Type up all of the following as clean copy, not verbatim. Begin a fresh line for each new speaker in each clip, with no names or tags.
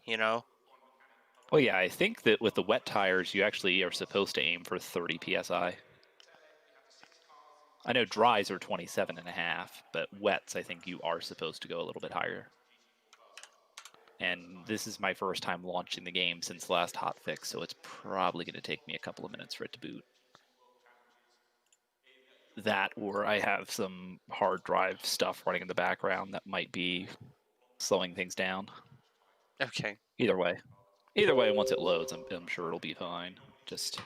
you know?
Well, yeah, I think that with the wet tires, you actually are supposed to aim for 30 psi. I know dries are 27.5, but wets, I think you are supposed to go a little bit higher. And this is my first time launching the game since last hotfix, so it's probably going to take me a couple of minutes for it to boot. That, or I have some hard drive stuff running in the background that might be slowing things down.
Okay.
Either way, once it loads, I'm sure it'll be fine. Just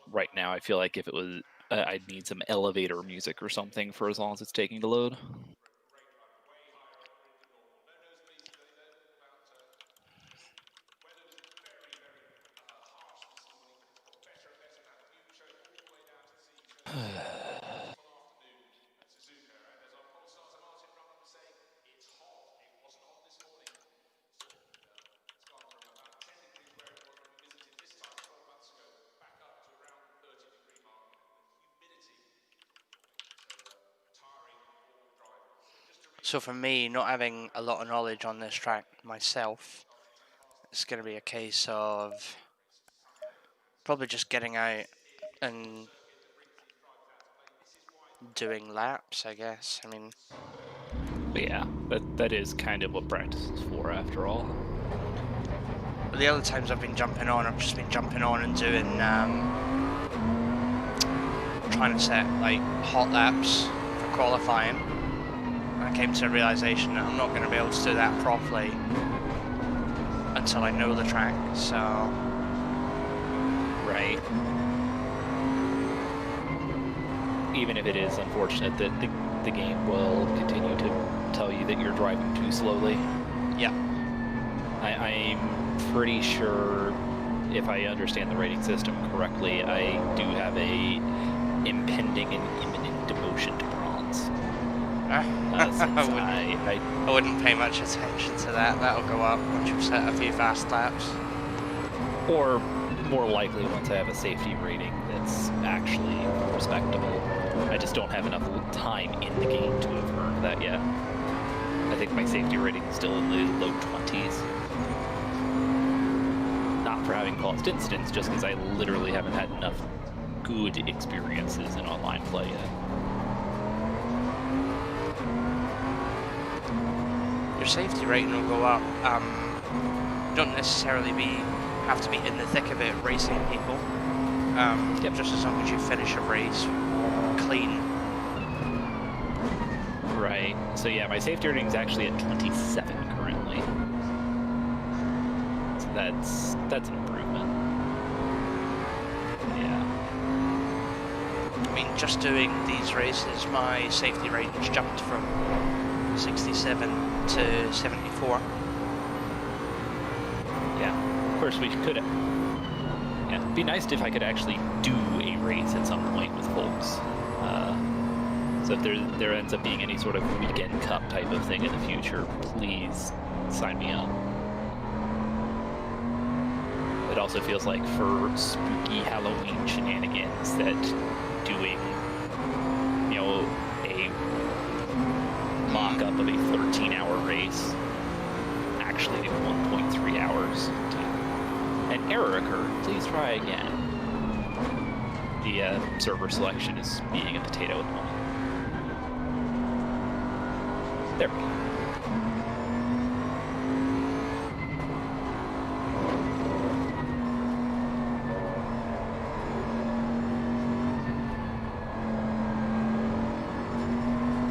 right now, I feel like if it was, I'd need some elevator music or something for as long as it's taking to load.
So for me, not having a lot of knowledge on this track myself, it's going to be a case of probably just getting out and doing laps, I guess. I mean,
but yeah, that is kind of what practice is for, after all.
the other times I've been jumping on, I've just been jumping on and doing, trying to set like hot laps for qualifying. I came to a realization that I'm not going to be able to do that properly until I know the track, so...
Right. Even if it is unfortunate that the game will continue to tell you that you're driving too slowly.
Yeah.
I'm pretty sure, if I understand the rating system correctly, I do have a impending and imminent demotion to bronze.
I wouldn't pay much attention to that. That'll go up once you've set a few fast laps.
Or more likely once I have a safety rating that's actually respectable. I just don't have enough time in the game to have earned that yet. I think my safety rating is still in the low 20s. Not for having caused incidents, just because I literally haven't had enough good experiences in online play yet.
Your safety rating will go up. You don't necessarily have to be in the thick of it racing people.
Yep.
Just as long as you finish a race clean.
Right. So yeah, my safety rating is actually at 27 currently. So that's an improvement. Yeah.
I mean, just doing these races, my safety rating's jumped from 67 to 74.
Yeah. Of course, we could. Yeah, it'd be nice if I could actually do a race at some point with folks. So if there ends up being any sort of weekend cup type of thing in the future, please sign me up. It also feels like for spooky Halloween shenanigans that doing, you know, a mock-up of a 13-hour race actually take 1.3 hours. An error occurred. Please try again. The server selection is being a potato at the moment. There we go.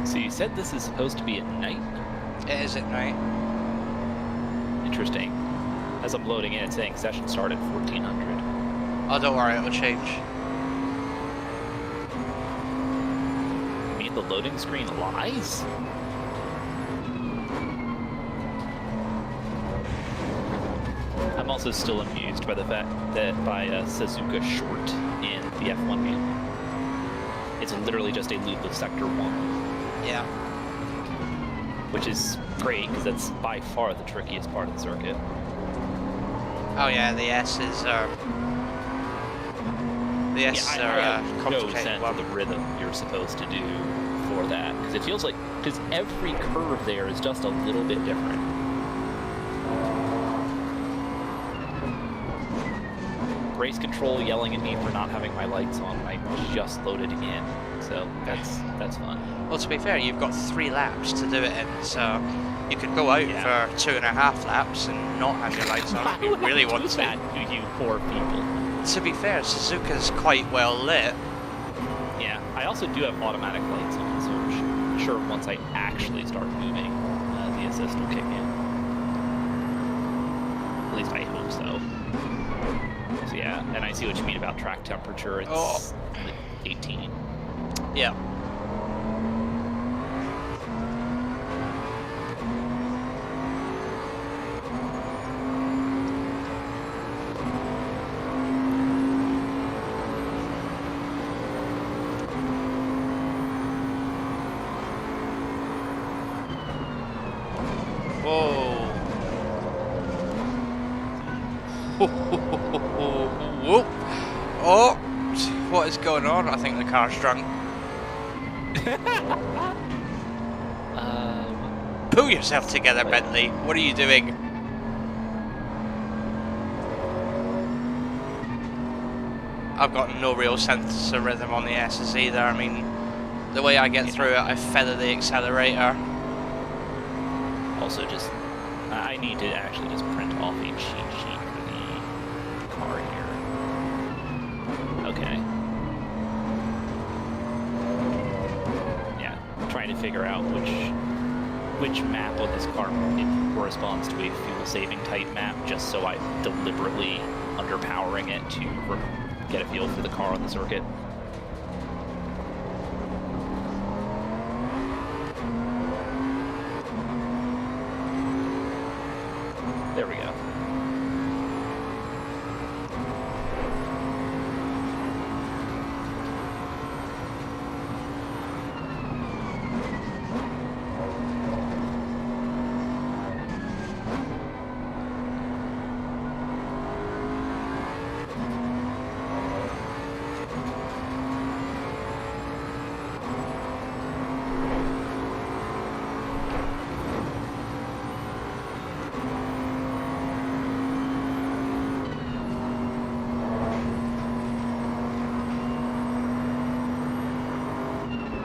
So you said this is supposed to be at night?
It is at night.
Interesting. As I'm loading in, it's saying session start at 1400.
Oh, don't worry, it'll change.
You mean the loading screen lies? I'm also still amused by the fact that by Suzuka short in the F1 game, it's literally just a loop of Sector 1.
Yeah.
Which is great, because that's by far the trickiest part of the circuit.
Oh yeah, the S is
no sense of the rhythm you're supposed to do for that, because it feels like every curve there is just a little bit different. Race control yelling at me for not having my lights on. I just loaded in, so that's fun.
Well, to be fair, you've got 3 laps to do it in, so you could go out for 2.5 laps and not have your lights on if you really want to.
That to you poor people.
To be fair, Suzuka's quite well lit.
Yeah, I also do have automatic lights on, so I'm sure once I actually start moving, the assist will kick in. At least I hope so. So yeah, and I see what you mean about track temperature. It's 18.
Yeah. Whoa. Oh, what is going on? I think the car's drunk. Pull yourself together, Bentley. What are you doing? I've got no real sense of rhythm on the S's either. I mean, the way I get through it, I feather the accelerator.
Also, just I need to actually just print off a cheat sheet for the car here. Okay. Yeah, I'm trying to figure out which map on this car it corresponds to a fuel-saving type map, just so I'm deliberately underpowering it to get a feel for the car on the circuit. There we go.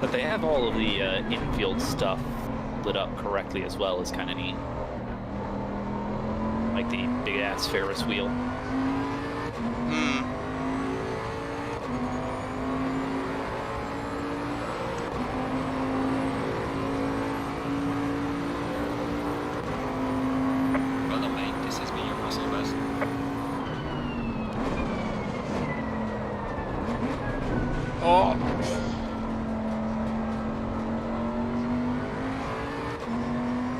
But they have all of the infield stuff lit up correctly as well, is kind of neat. Like the big-ass Ferris wheel.
Well done, mate. This is me, your muscle best.
Oh.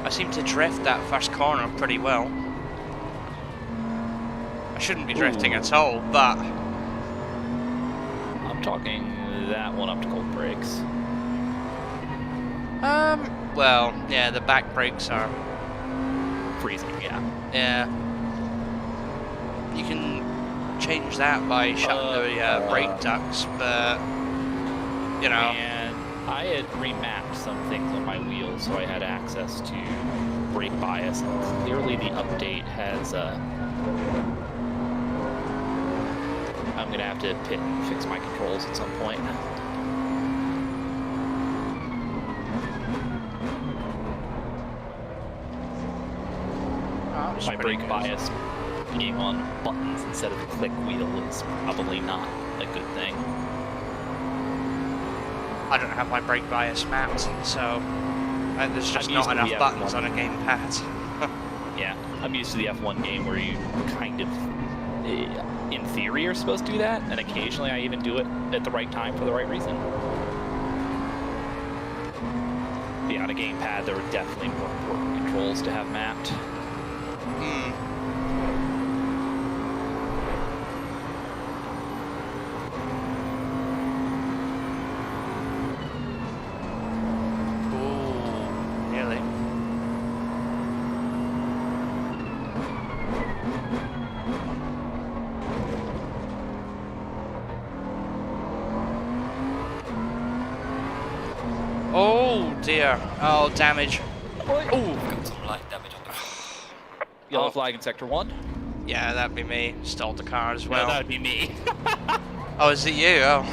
I seem to drift that first corner pretty well. I shouldn't be drifting at all, but...
I'm talking that one up to cold brakes.
Well, yeah, the back brakes are...
Freezing, yeah.
Yeah. You can change that by shutting the brake ducts, but... You know...
And I had remapped some things on my wheels, so I had access to brake bias, and clearly the update has, I'm gonna have to pit and fix my controls at some point. My brake bias being on buttons instead of the click wheel is probably not a good thing.
I don't have my brake bias mapped, so there's just not enough buttons on a gamepad.
Yeah, I'm used to the F1 game where you kind of, in theory, are supposed to do that, and occasionally I even do it at the right time for the right reason. But yeah, on a gamepad, there are definitely more important controls to have mapped.
Oh dear. Oh, damage.
Oh, got some light damage on the front.
Yellow flag in Sector 1.
Yeah, that'd be me. Stalled the car as well.
No, that'd be me.
Oh, is it you? Oh.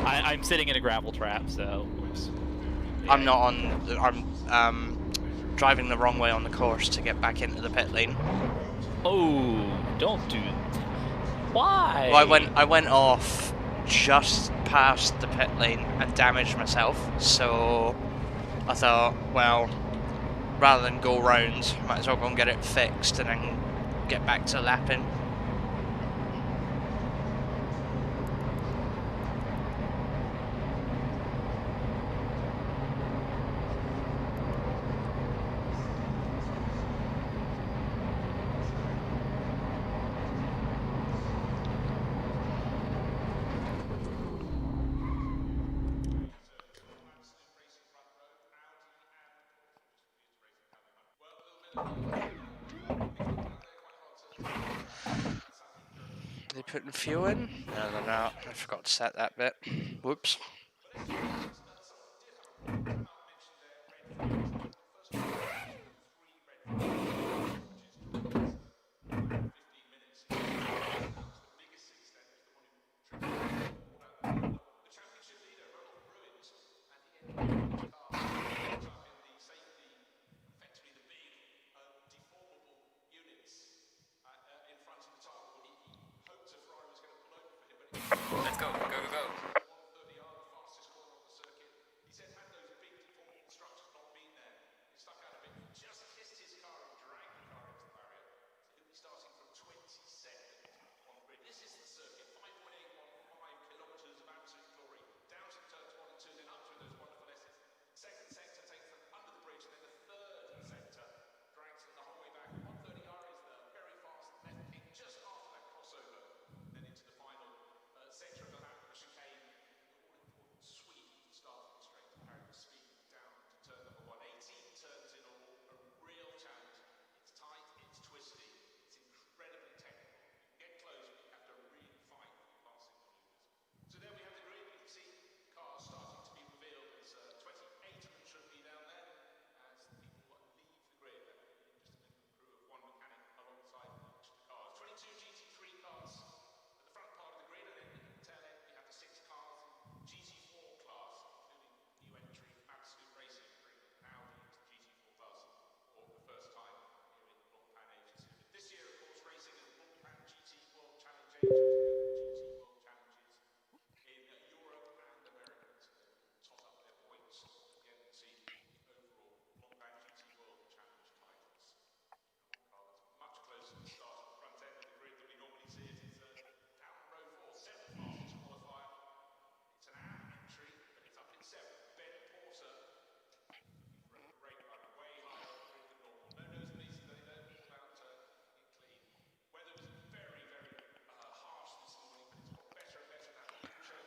I'm sitting in a gravel trap, so oops.
I'm not on. I'm driving the wrong way on the course to get back into the pit lane.
Oh, don't do. Why?
Well, I went off just past the pit lane and damaged myself. So I thought, well, rather than go round, might as well go and get it fixed and then get back to lapping. Are they putting fuel in? No, they're not. I forgot to set that bit. Whoops.
Let's go, go, go, go.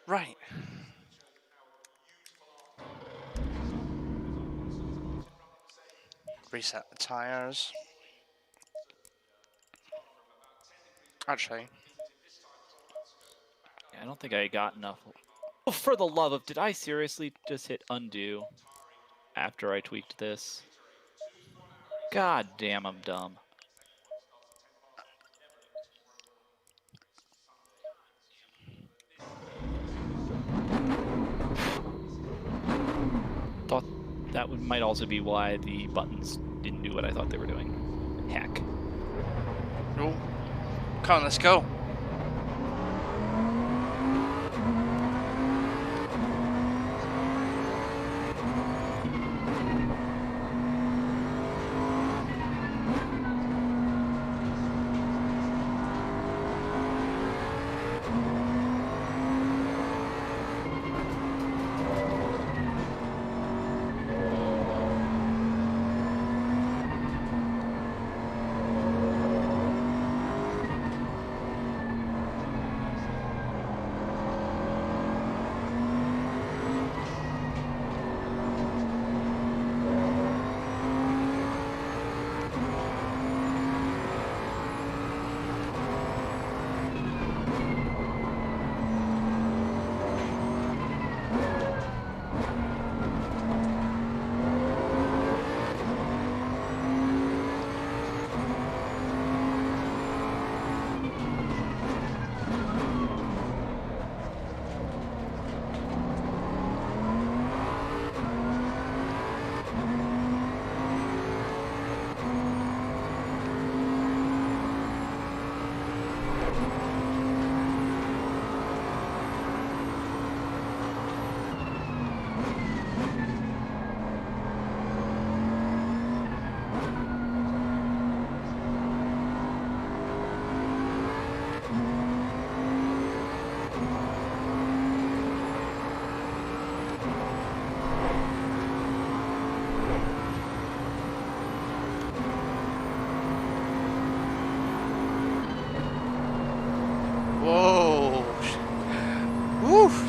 Right. Reset the tires. Actually,
I don't think I got enough. Oh, for the love of, did I seriously just hit undo after I tweaked this? God damn, I'm dumb. Thought that might also be why the buttons didn't do what I thought they were doing. Heck.
oh, come on, let's go.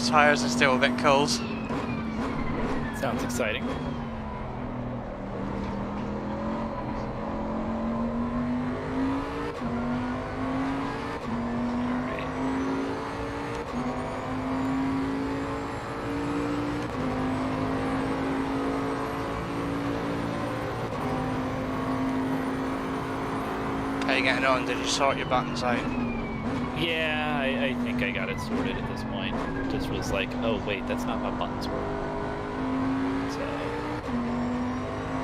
tyres are still a bit cold.
Sounds exciting.
How you getting on? Did you sort your buttons out?
Yeah, I think I got it sorted at this point. Just was like, oh wait, that's not how buttons work. So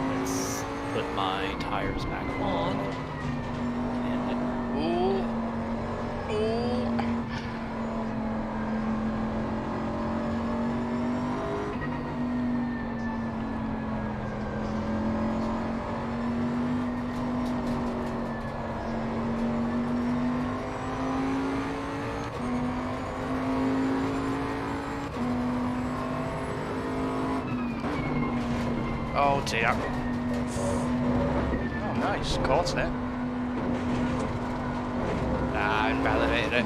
let's put my tires back on. And
Ooh. Ooh. Oh dear. Oh nice, caught it. Nah, invalidated it.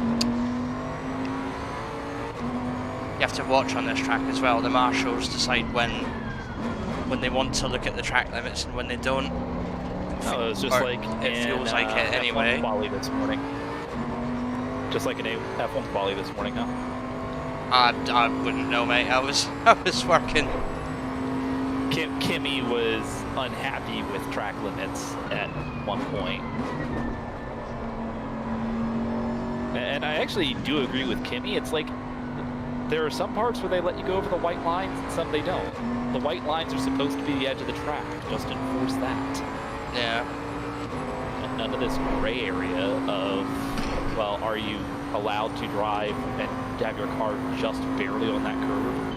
You have to watch on this track as well. The marshals decide when they want to look at the track limits and when they don't.
oh, it was just
Or
like
it feels like it anyway.
F1 quali this morning. Just like an F1 quali this morning, huh?
I wouldn't know, mate. I was working.
Kimmy was unhappy with track limits at one point. And I actually do agree with Kimmy. It's like there are some parts where they let you go over the white lines and some they don't. The white lines are supposed to be the edge of the track. Just enforce that.
Yeah.
And none of this gray area of, well, are you allowed to drive and have your car just barely on that curve?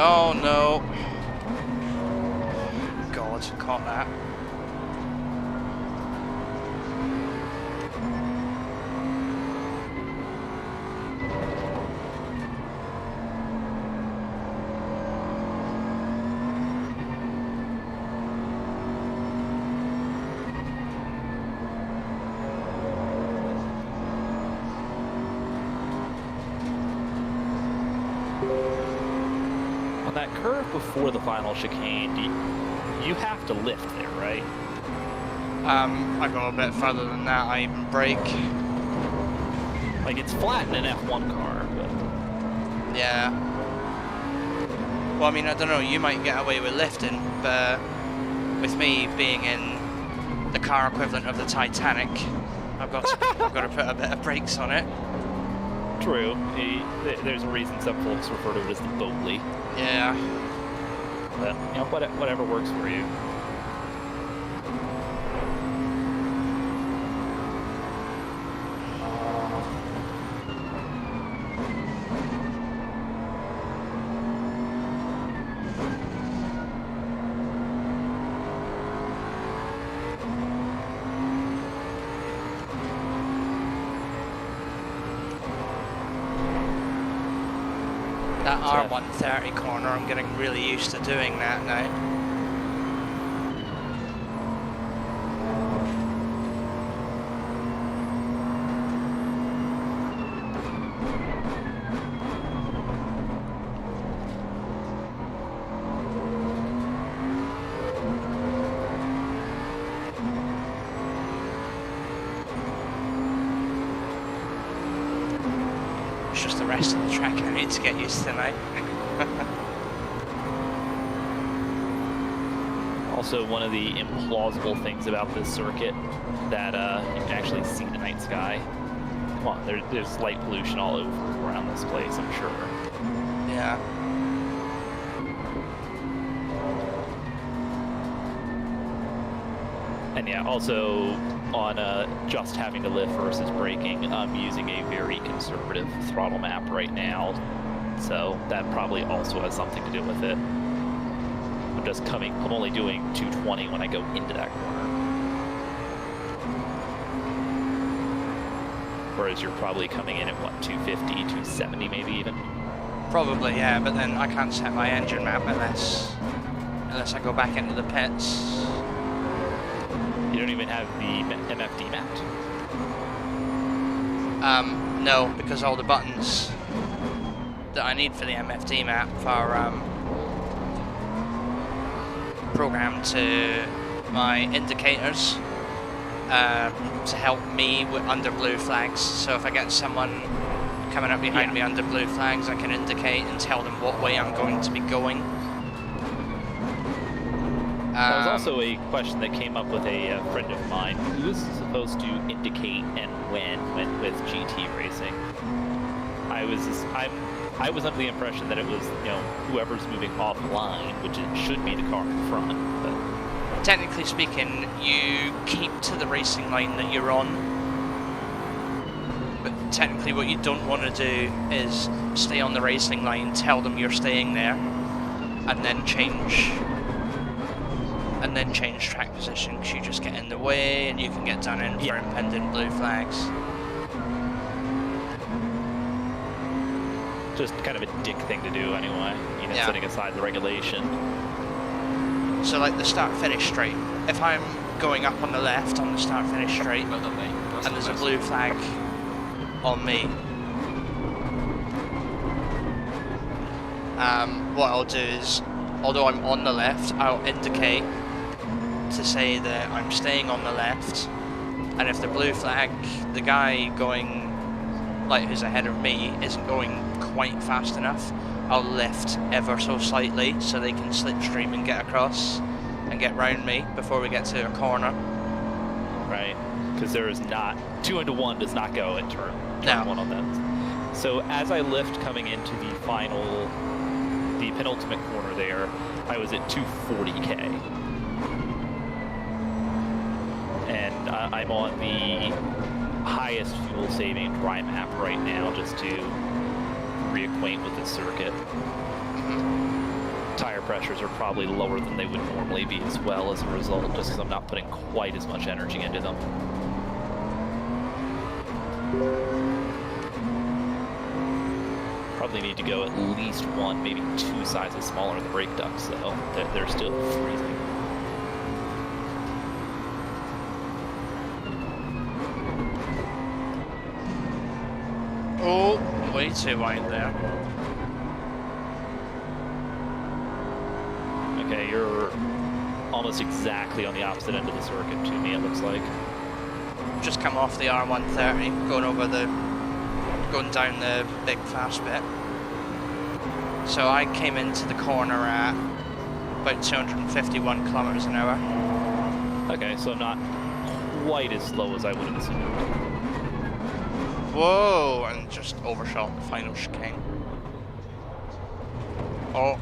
Oh no. God, caught that.
On that curve before the final chicane, you have to lift there, right?
I go a bit further than that. I even brake.
Like, it's flat in an F1 car, but...
Yeah. Well, I mean, I don't know. You might get away with lifting, but with me being in the car equivalent of the Titanic, I've got to put a bit of brakes on it.
True. There's a reason some folks refer to it as the boatly.
Yeah.
But, you know, whatever works for you.
That R130 corner, I'm getting really used to doing that now. It's just the rest of the track I need to get used to now.
Also, one of the implausible things about this circuit that you can actually see the night sky. Come on, there's light pollution all over around this place, I'm sure.
Yeah.
And yeah, also on just having to lift versus braking, I'm using a very conservative throttle map right now, so that probably also has something to do with it. I'm only doing 220 when I go into that corner. Whereas you're probably coming in at what, 250, 270 maybe even?
Probably, yeah, but then I can't set my engine map unless I go back into the pits.
You don't even have the MFD mapped?
No, because all the buttons that I need for the MFD map are programmed to my indicators to help me under blue flags. So if I get someone coming up behind me under blue flags, I can indicate and tell them what way I'm going to be going.
That was also a question that came up with a friend of mine who was supposed to indicate and when with GT racing. I was under the impression that it was, you know, whoever's moving offline, which it should be the car in front. But
technically speaking, you keep to the racing line that you're on. But technically what you don't want to do is stay on the racing line, tell them you're staying there, and then change track position, because you just get in the way and you can get done in for impending blue flags.
Just kind of a dick thing to do anyway, you know, setting aside the regulation.
So like the start-finish straight, if I'm going up on the left on the start-finish straight, and there's a blue flag on me, what I'll do is, although I'm on the left, I'll indicate to say that I'm staying on the left, and if the blue flag, the guy going, like who's ahead of me, isn't going quite fast enough, I'll lift ever so slightly so they can slipstream and get across and get round me before we get to a corner.
Right, because there is not, 2 into 1 does not go in turn 1 on that. So as I lift coming into the penultimate corner there, I was at 240k. And I'm on the highest fuel saving dry map right now just to reacquaint with the circuit. Tire pressures are probably lower than they would normally be as well as a result, just because I'm not putting quite as much energy into them. Probably need to go at least 1, maybe 2 sizes smaller than the brake ducts though. They're still freezing.
Oh, way too wide there.
Okay, you're almost exactly on the opposite end of the circuit to me, it looks like.
Just come off the R130, going down the big fast bit. So I came into the corner at about 251 kilometers an hour.
Okay, so not quite as slow as I would have assumed.
Whoa, and just overshot the final chicane. Oh.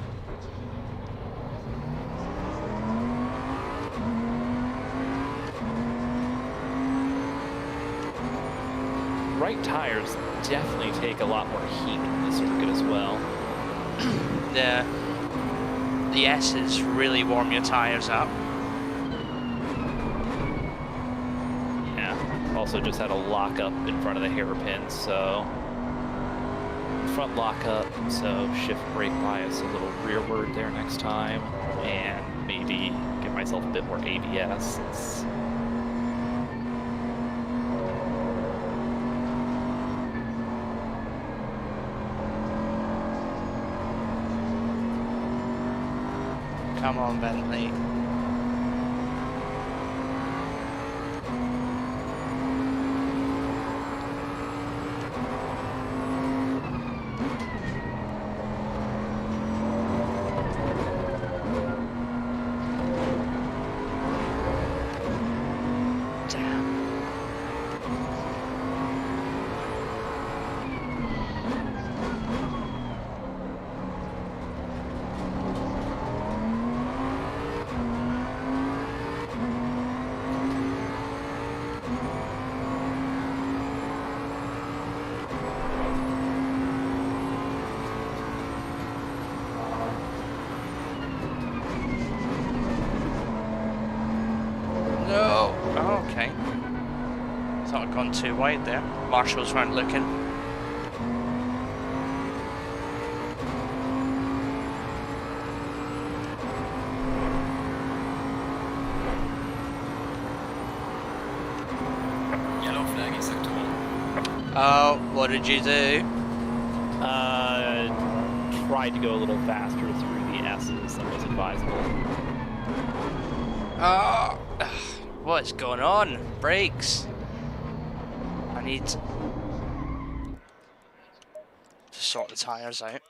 Right tires definitely take a lot more heat in the circuit as well.
The S's really warm your tires up.
Yeah, also just had a lockup in front of the hairpin, so front lockup, so shift brake bias a little rearward there next time, and maybe give myself a bit more ABS.
Come on, Bentley. Okay. Thought I'd gone too wide there. Marshals weren't looking.
Yellow flag in sector 1.
Oh, what did you do?
Tried to go a little faster through the S's than was advisable.
Oh, what's going on? Brakes. I need to sort the tyres out.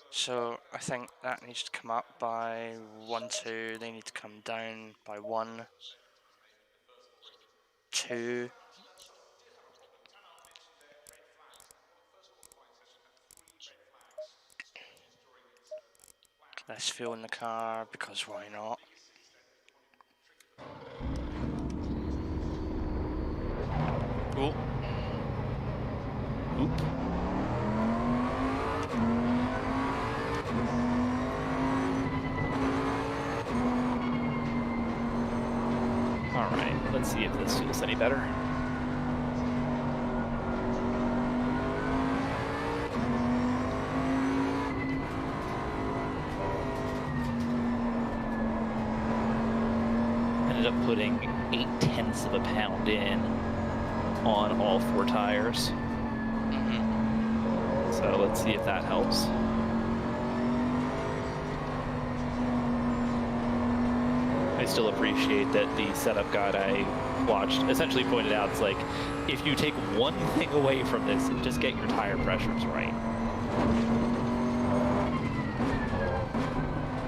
So I think that needs to come up by 1, 2. They need to come down by 1, 2. Less fuel in the car, because why not? Oh.
Oop. Alright, let's see if this feels any better. Ended up putting 0.8 of a pound in on all 4 tires. So let's see if that helps. I still appreciate that the setup guide I watched essentially pointed out, it's like, if you take one thing away from this, just get your tire pressures right.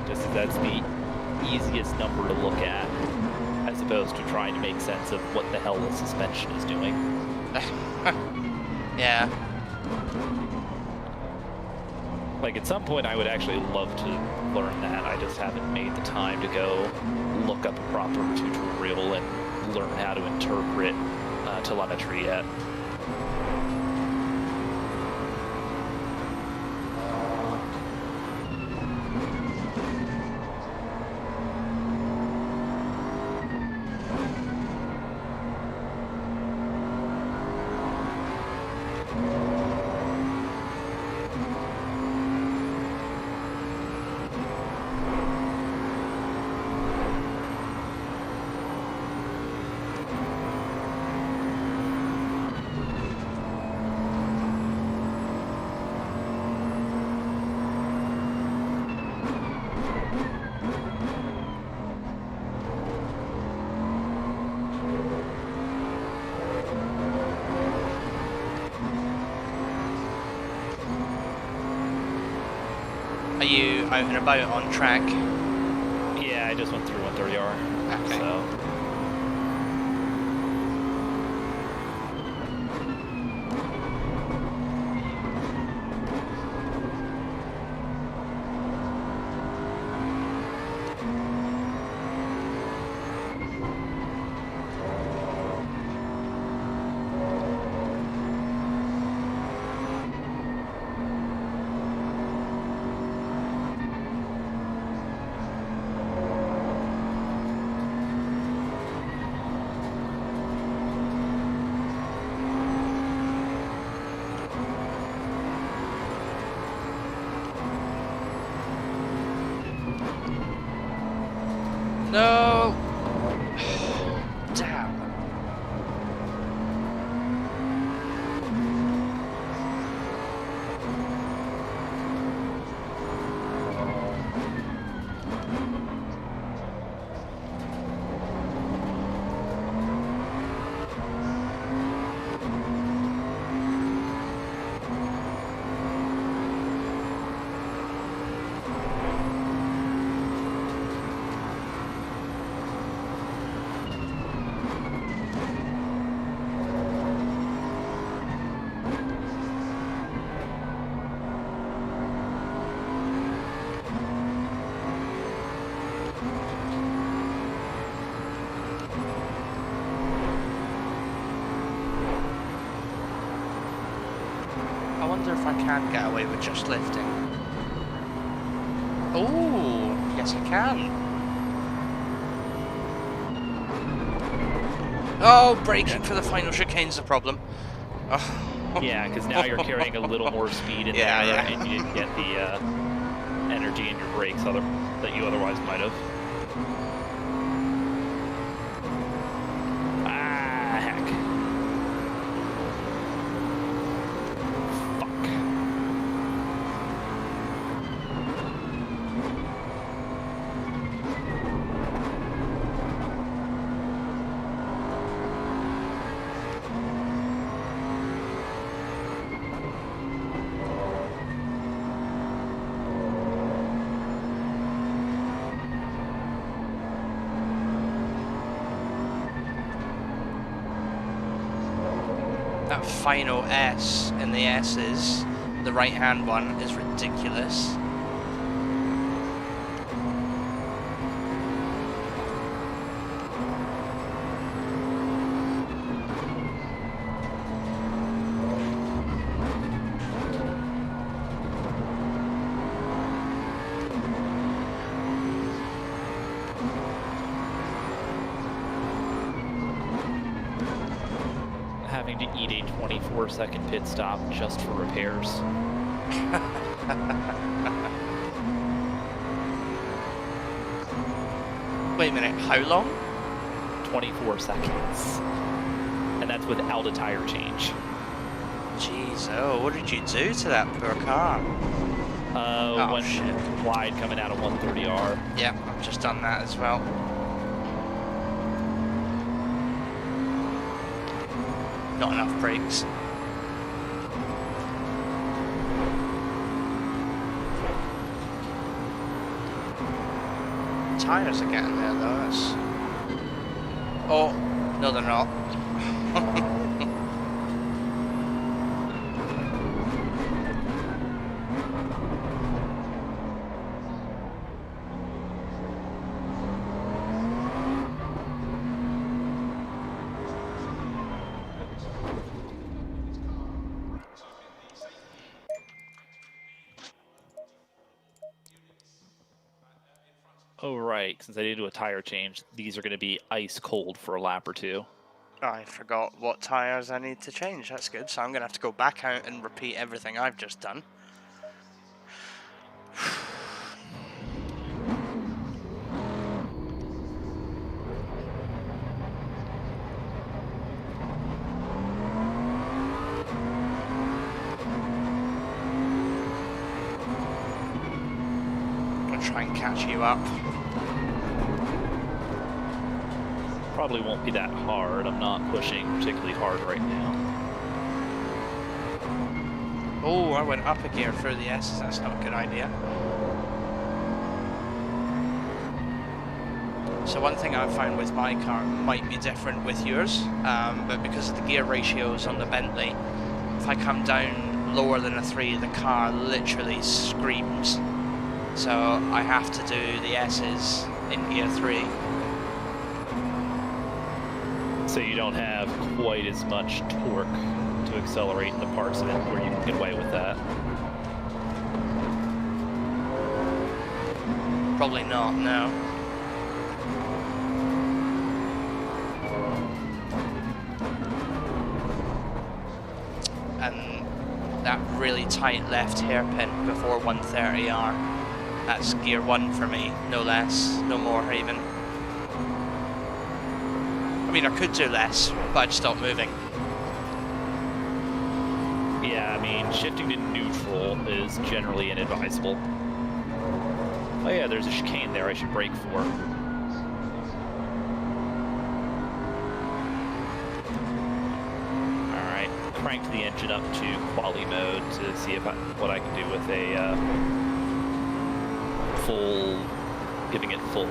Just as that's the easiest number to look at, as opposed to trying to make sense of what the hell the suspension is doing.
Yeah.
Like, at some point I would actually love to learn that. I just haven't made the time to go look up a proper tutorial and learn how to interpret telemetry yet.
Are you out and about on track?
Yeah, I just went through 130R.
Okay.
So.
No! Damn. I wonder if I can get away with just lifting. Oh, yes I can. Oh, braking for the final chicane's the problem. Oh.
Yeah, because now you're carrying a little more speed in there, and you didn't get the energy in your brakes that you otherwise might have. Ah, heck. Fuck.
That final S in the S's, the right hand one, is ridiculous.
Having to eat a 24-second pit stop just for repairs.
Wait a minute, how long?
24 seconds. And that's without a tire change.
Jeez, oh, what did you do to that poor car?
Went
shit.
wide coming out of 130R.
Yeah, I've just done that as well. Not enough brakes. Tires are getting there though. That's... Oh, no they're not.
Oh, right. Since I didn't do a tire change, these are going to be ice cold for a lap or two.
I forgot what tires I need to change. That's good. So I'm going to have to go back out and repeat everything I've just done. I'll try and catch you up.
Probably won't be that hard. I'm not pushing particularly hard right now.
Oh, I went up a gear through the S's. That's not a good idea. So one thing I've found with my car might be different with yours, but because of the gear ratios on the Bentley, if I come down lower than a 3, the car literally screams. So I have to do the S's in gear 3.
So you don't have quite as much torque to accelerate in the parts of it where you can get away with that.
Probably not, no. And that really tight left hairpin before 130R, that's gear 1 for me, no less, no more even. I mean, I could do less, but I'd stop moving.
Yeah, I mean, shifting to neutral is generally inadvisable. Oh yeah, there's a chicane there I should brake for. Alright, cranked the engine up to quali mode to see if what I can do with a giving it full.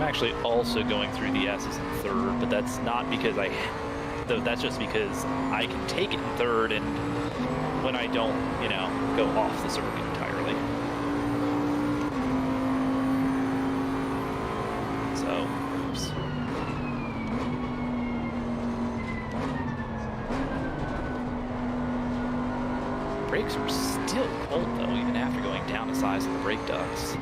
Actually also going through the S's in third, but that's not because that's just because I can take it in third and when I don't, go off the circuit entirely. So, oops. Brakes are still cold though, even after going down a size of the brake ducts.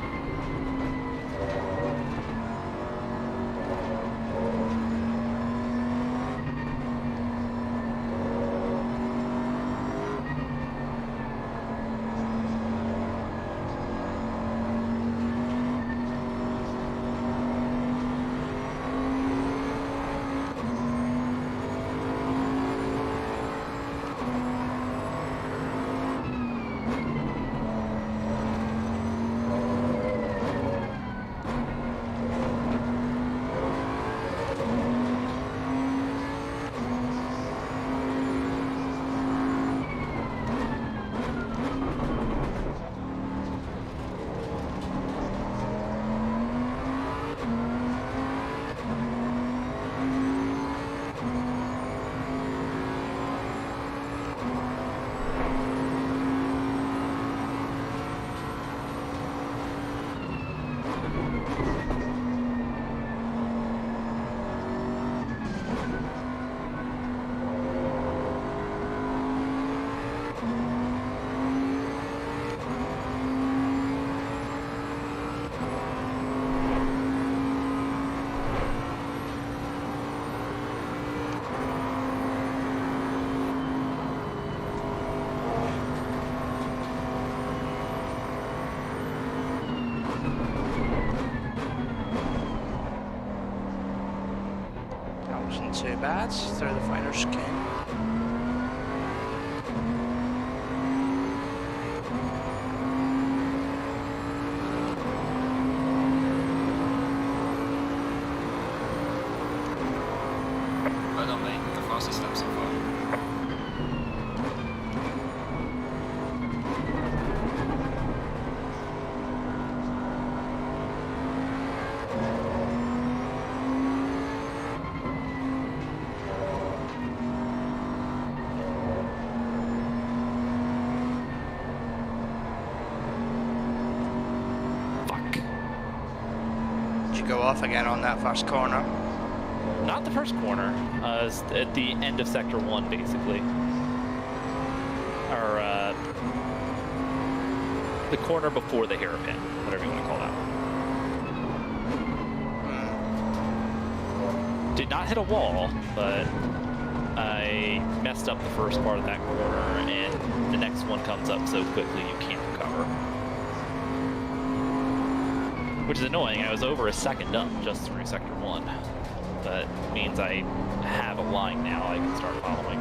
Wasn't too bad through the finer skin.
Well done, mate. The fastest lap so far.
Go off again on that first corner.
Not the first corner, it's at the end of sector 1 basically. Or the corner before the hairpin, whatever you want to call that one. Did not hit a wall, but I messed up the first part of that corner and the next one comes up so quickly you can't recover. Which is annoying. I was over a second up just through sector 1. But means I have a line now I can start following.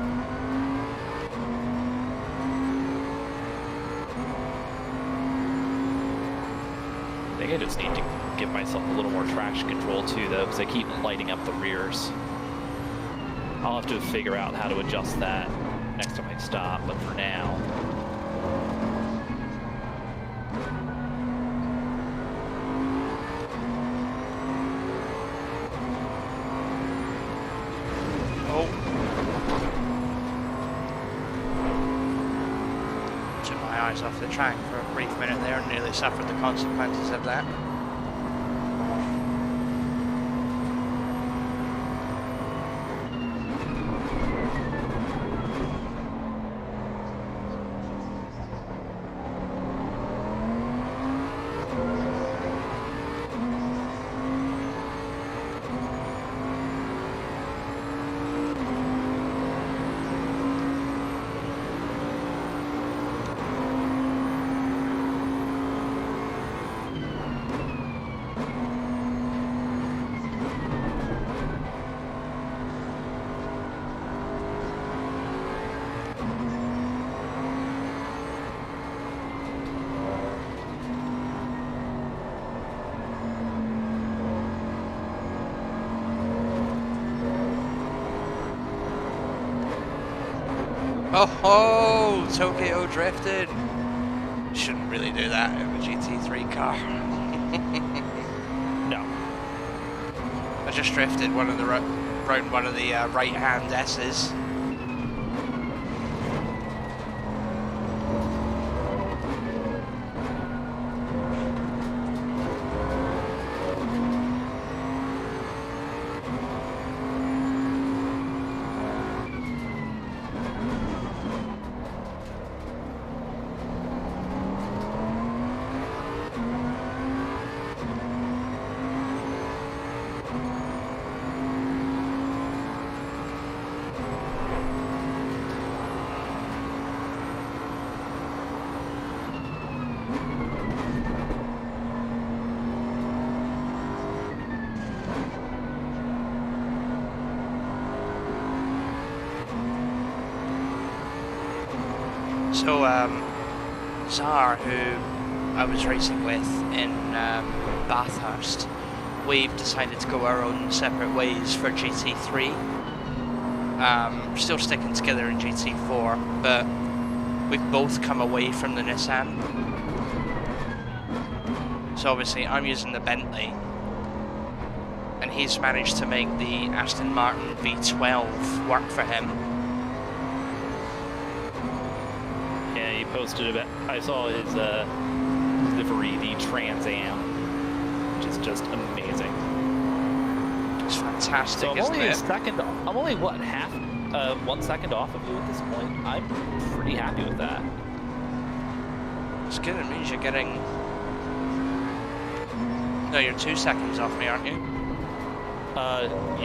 I think I just need to give myself a little more traction control too though, because I keep lighting up the rears. I'll have to figure out how to adjust that next time I stop, but for now,
off the track for a brief minute there and nearly suffered the consequences of that. Oh, Tokyo drifted. Shouldn't really do that in a GT3 car.
No.
I just drifted one of the round one of the right-hand S's. So, Zar, who I was racing with in Bathurst, we've decided to go our own separate ways for GT3. Still sticking together in GT4, but we've both come away from the Nissan. So obviously I'm using the Bentley, and he's managed to make the Aston Martin V12 work for him.
Yeah, he posted about. I saw his livery, the Trans Am, which is just amazing.
It's fantastic.
So I'm
isn't
only
it?
a second. I'm only what 1 second off of you at this point. I'm pretty happy with that.
It's good. It means you're getting. No, you're 2 seconds off me, aren't you?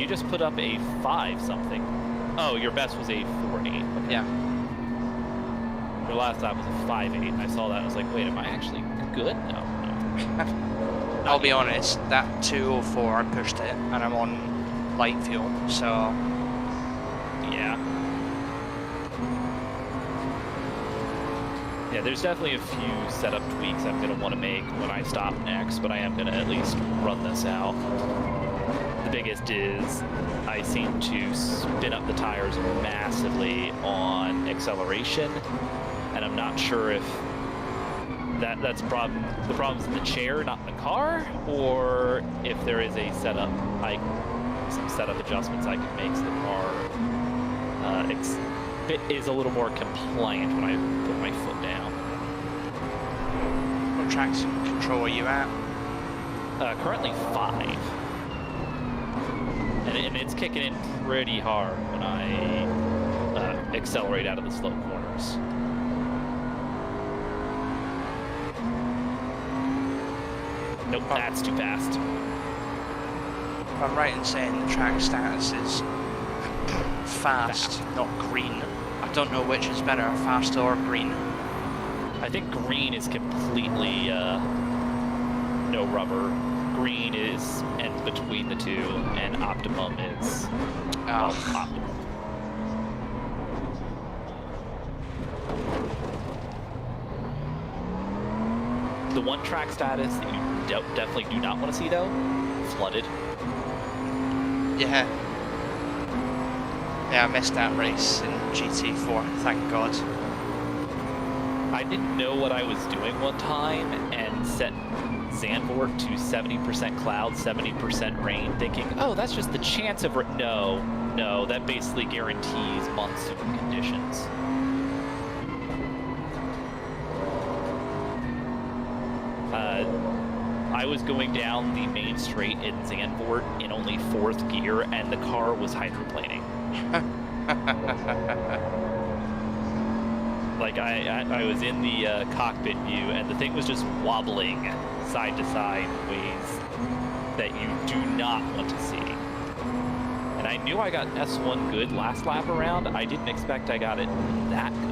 You just put up a 5 something. Oh, your best was a 4.8. Okay.
Yeah.
Your last time was a 5.8. I saw that. I was like, wait, am I actually good? No.
I'll be honest. That 204, I pushed it, and I'm on light fuel, so.
Yeah. Yeah, there's definitely a few setup tweaks I'm going to want to make when I stop next, but I am going to at least run this out. The biggest is I seem to spin up the tires massively on acceleration, and I'm not sure if that's a problem. The problem's in the chair, not in the car, or if there is a setup, some setup adjustments I can make so the car is a little more compliant when I put my foot down.
What traction control are you at?
Currently 5. And it's kicking in pretty hard when I accelerate out of the slow corners. Nope, that's too fast.
I'm right in saying the track status is fast, not green. I don't know which is better, fast or green.
I think green is completely no rubber. Green is ends between the two, and optimum is optimum. The one track status that you definitely do not want to see, though, flooded.
Yeah. Yeah, I missed that race in GT4, thank God.
I didn't know what I was doing one time and set Zandvoort to 70% cloud, 70% rain, thinking, oh, that's just the chance of rain. No, that basically guarantees monsoon conditions. I was going down the main straight in Zandvoort in only 4th gear, and the car was hydroplaning. Like, I was in the cockpit view, and the thing was just wobbling side to side in ways that you do not want to see. And I knew I got S1 good last lap around. I didn't expect I got it that good.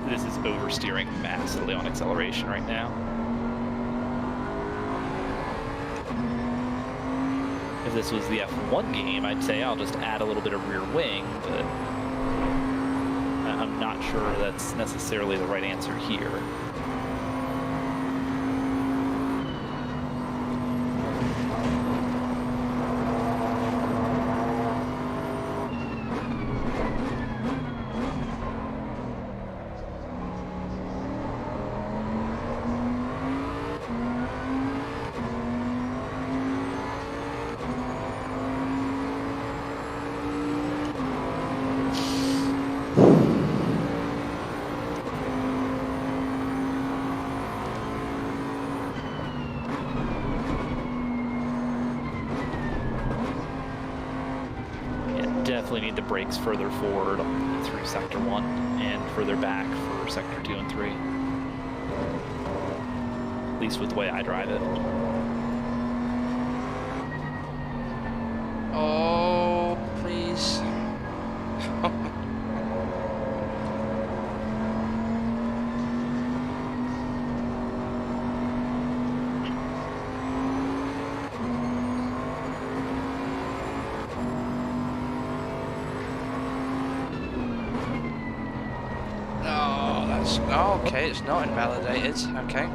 This is oversteering massively on acceleration right now. If this was the F1 game, I'd say I'll just add a little bit of rear wing, but I'm not sure that's necessarily the right answer here. definitely need the brakes further forward through Sector 1 and further back for Sector 2 and 3. At least with the way I drive it.
Oh, please. Oh, okay, it's not invalidated. Okay.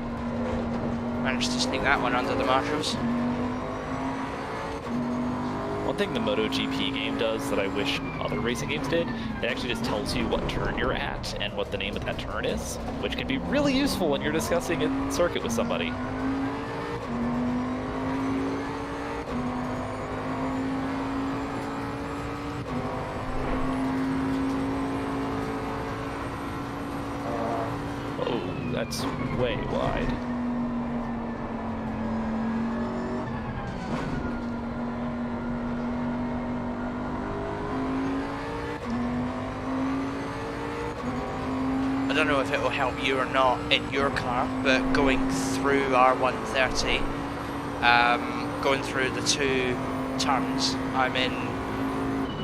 Managed to sneak that one under the marshals.
One thing the MotoGP game does that I wish other racing games did, it actually just tells you what turn you're at and what the name of that turn is, which can be really useful when you're discussing a circuit with somebody. That's way wide.
I don't know if it will help you or not in your car, but going through R130, going through the 2 turns, I'm in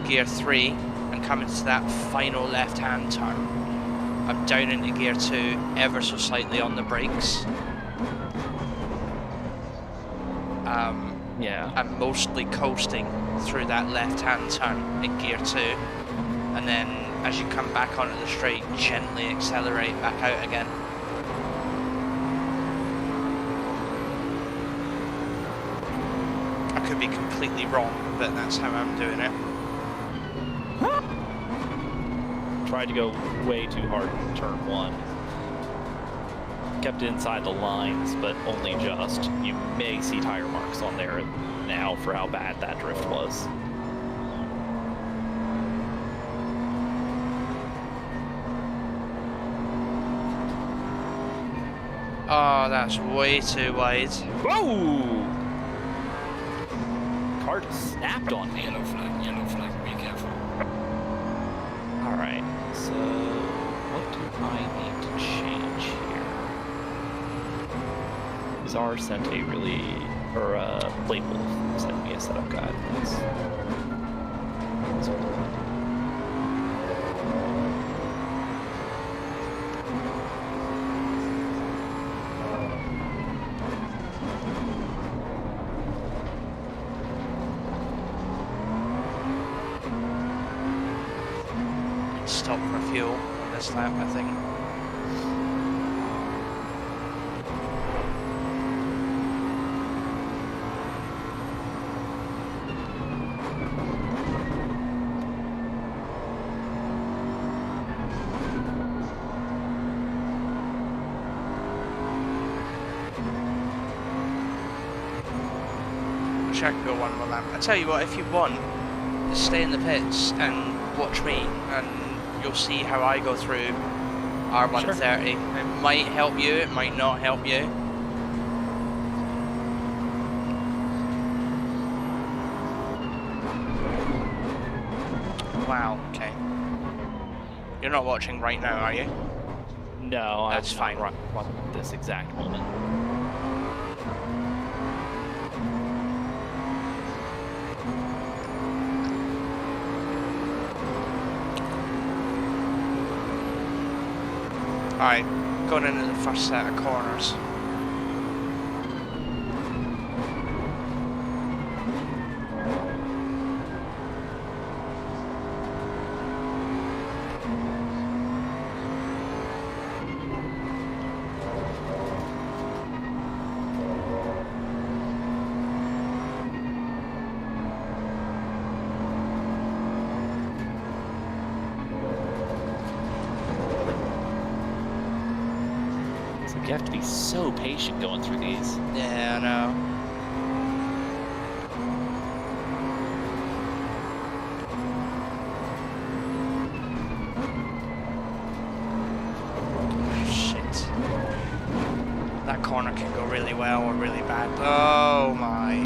gear 3 and coming to that final left-hand turn. I'm down into gear 2 ever so slightly on the brakes.
Yeah.
I'm mostly coasting through that left-hand turn in gear 2, and then as you come back onto the straight, gently accelerate back out again. I could be completely wrong, but that's how I'm doing it.
Tried to go way too hard in turn 1. Kept it inside the lines, but only just. You may see tire marks on there now for how bad that drift was.
Oh, that's way too wide.
Whoa! Car just snapped on me.
Yellow flag, be careful.
Alright, so what do I need to change here? Czar sent a really, or Plate Wolf sent me a setup guide.
Stop for fuel on this lap, I think. Wish I could go one more lap. I tell you what, if you want, just stay in the pits and watch me, and you'll see how I go through R130. Sure. It might help you, it might not help you. Wow, okay. You're not watching right now, are you?
No,
that's fine.
Right this exact moment.
Alright, going into the first set of corners.
You have to be so patient going through these.
Yeah, I know. Shit. That corner can go really well or really bad. Oh my.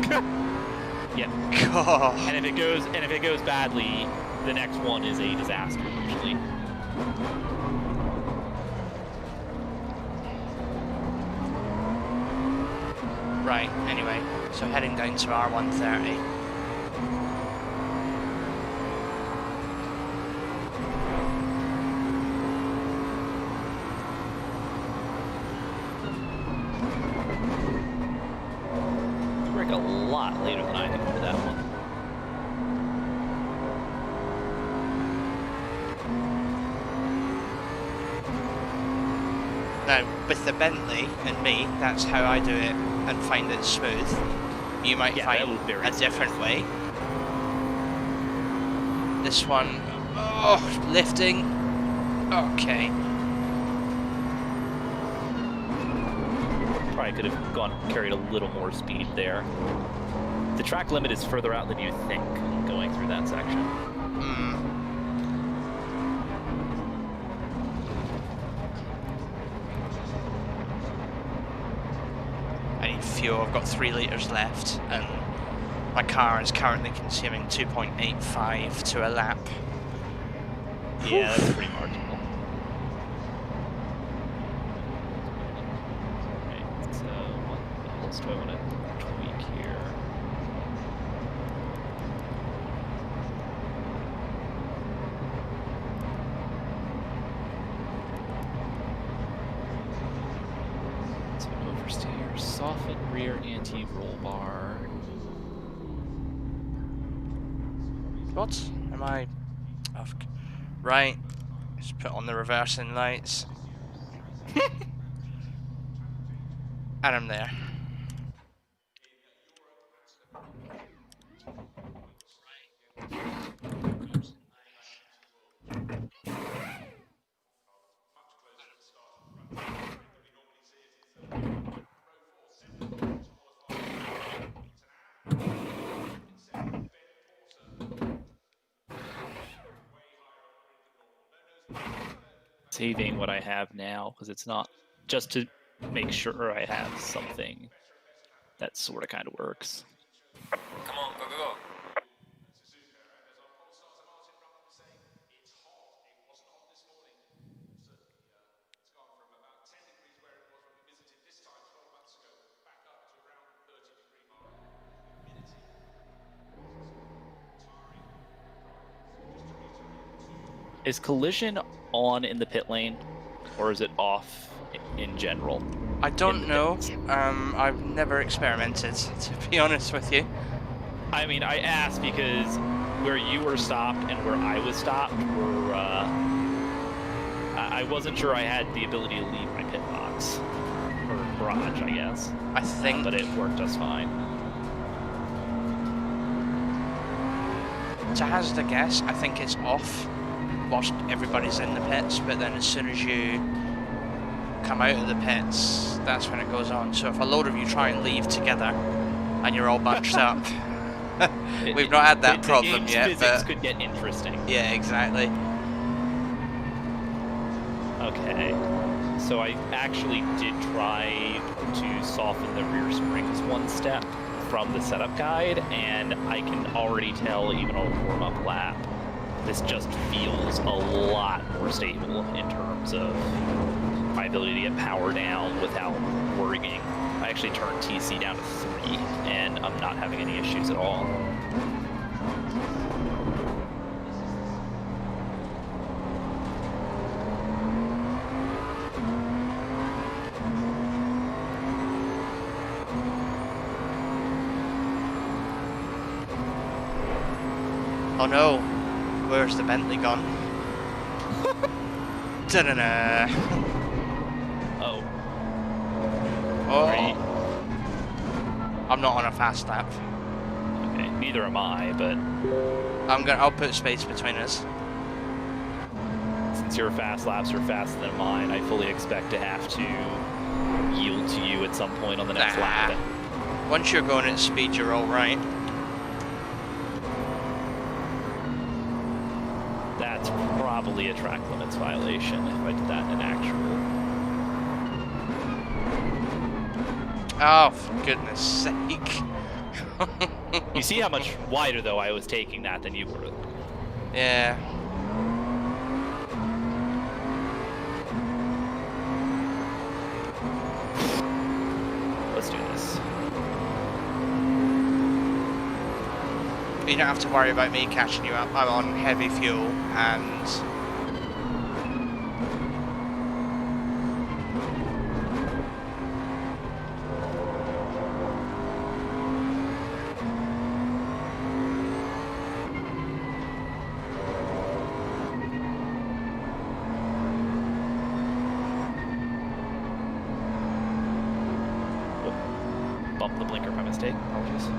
Yep.
God.
And if it goes badly, the next one is a disaster usually.
Right, anyway, so heading down to R130.
Brake a lot later than I did for that one.
Now, with the Bentley and me, that's how I do it and find it smooth. You might find a different way. This one, oh, lifting. Okay.
Probably could have carried a little more speed there. The track limit is further out than you think going through that section.
I need fuel. I've got 3 litres left, and my car is currently consuming 2.85 to a lap.
Yeah, that's pretty marginal. Okay, so what else do I want to tweak here? So oversteer, soften rear anti-roll bar.
What? Am I off? Right. Just put on the reversing lights. And I'm there.
Saving what I have now because it's not just to make sure I have something that sort of kind of works.
Come on, go, go, go.
Is collision on in the pit lane, or is it off in general?
I don't know. I've never experimented, to be honest with you.
I mean, I asked because where you were stopped and where I was stopped were, I wasn't sure I had the ability to leave my pit box, or garage, I guess.
I think...
But it worked just fine.
To hazard a guess, I think it's off whilst everybody's in the pits, but then as soon as you come out of the pits, that's when it goes on. So if a load of you try and leave together and you're all bunched up, we've not had that problem yet.
Physics
but
could get interesting.
yeah, exactly.
Okay, so I actually did try to soften the rear springs one step from the setup guide, and I can already tell even on a warm-up lap, this just feels a lot more stable in terms of my ability to get power down without worrying. I actually turned TC down to 3, and I'm not having any issues at all.
Oh no, where's the Bentley gone? Da-da-da.
Oh.
Oh.
Right.
I'm not on a fast lap.
Okay, neither am I, but
I'll put space between us.
since your fast laps are faster than mine, I fully expect to have to yield to you at some point on the next lap.
Once you're going at speed, you're all right.
That's probably a track limits violation if I did that in actual.
Oh, for goodness sake.
You see how much wider, though, I was taking that than you were.
Yeah.
Let's do this.
You don't have to worry about me catching you up. I'm on heavy fuel and
Bump the blinker by mistake. Apologies.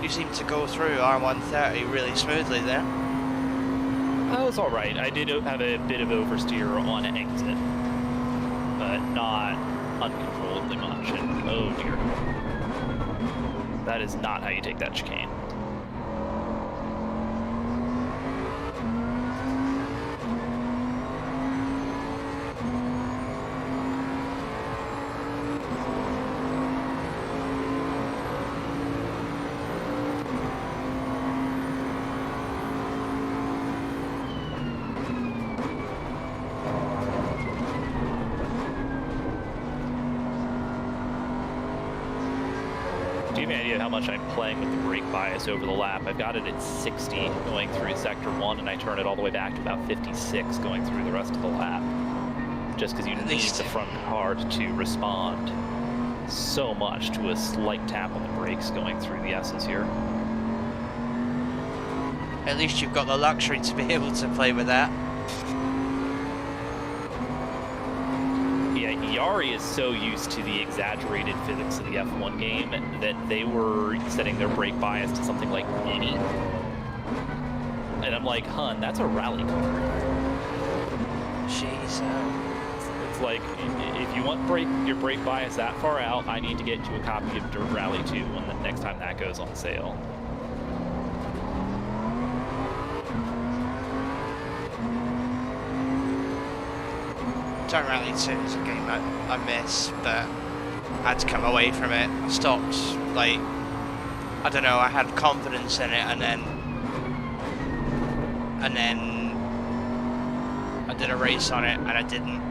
you seem to go through R130 really smoothly there.
That was alright. I did have a bit of oversteer on exit, but not uncontrollably much. And oh dear. That is not how you take that chicane. Do you have any idea how much I'm playing with the brake bias over the lap? I've got it at 60 going through sector 1, and I turn it all the way back to about 56 going through the rest of the lap. Just because you need the front car to respond so much to a slight tap on the brakes going through the S's here.
At least you've got the luxury to be able to play with that.
Yeah, Yari is so used to the exaggerated physics of the F1 game that they were setting their brake bias to something like 80. And I'm like, hun, that's a rally car.
Jeez.
It's like, if you want your brake bias that far out, I need to get you a copy of Dirt Rally 2 when the next time that goes on sale.
Dirt Rally 2 is a game I miss, but I had to come away from it. I stopped, like, I don't know, I had confidence in it, and then I did a race on it, and I didn't.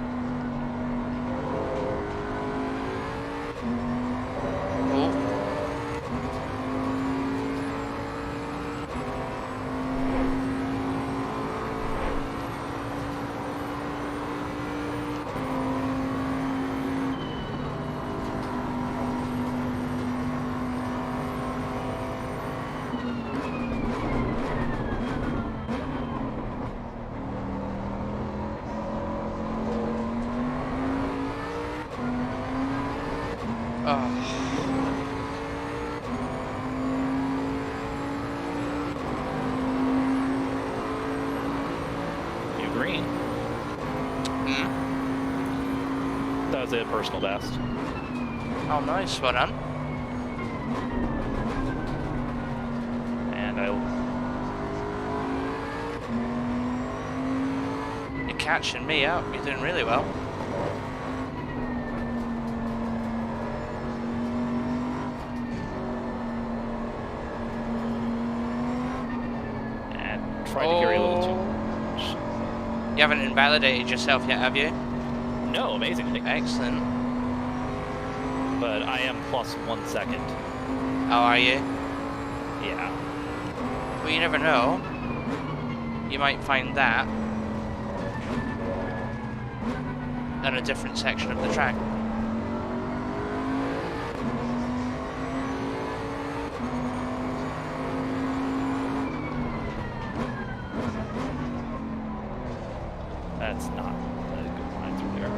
Oh.
You green. That was a personal best.
Oh, nice. Well done.
And
You're catching me up. You're doing really well.
trying to carry a little too.
You haven't invalidated yourself yet, have you?
No, amazingly.
Excellent.
but I am plus 1 second.
Oh, are you?
Yeah.
Well, you never know. You might find that on a different section of the track.
That's not a good line through there.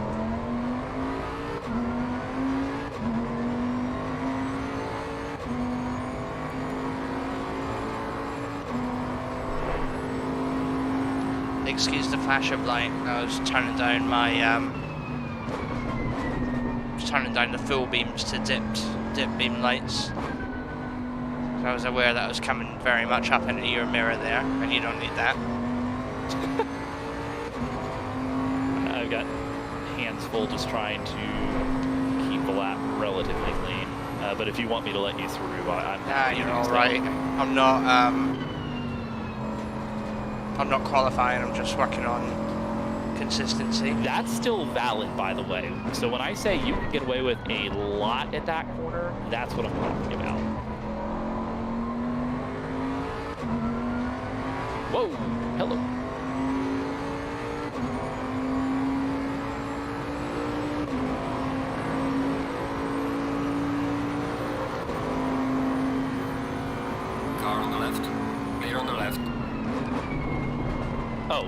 Excuse the flash of light. I was turning down my turning down the full beams to dip beam lights. So I was aware that I was coming very much up into your mirror there, and you don't need that.
I've got hands full just trying to keep the lap relatively clean. But if you want me to let you through, I'm
Nah, you're all right. I'm not qualifying. I'm just working on consistency.
That's still valid, by the way. So when I say you can get away with a lot at that corner, that's what I'm talking about. Whoa, hello.
Car on the left. Clear on the left.
Oh,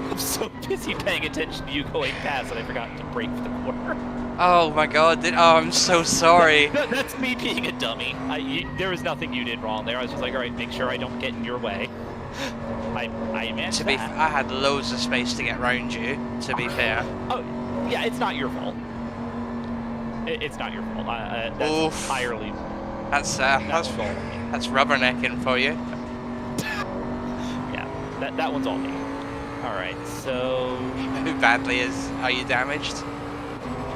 I'm so busy paying attention to you going past that I forgot to brake for the corner.
Oh my god, I'm so sorry.
That's me being a dummy. There was nothing you did wrong there. I was just like, all right, make sure I don't get in your way. I managed
To be fair, I had loads of space to get round you, to be fair.
Oh, yeah, it's not your fault. It's not your fault. That's
Oof.
entirely
That's
fault.
that's rubbernecking for you.
Yeah, that one's all me. All right, so
Who badly are you damaged?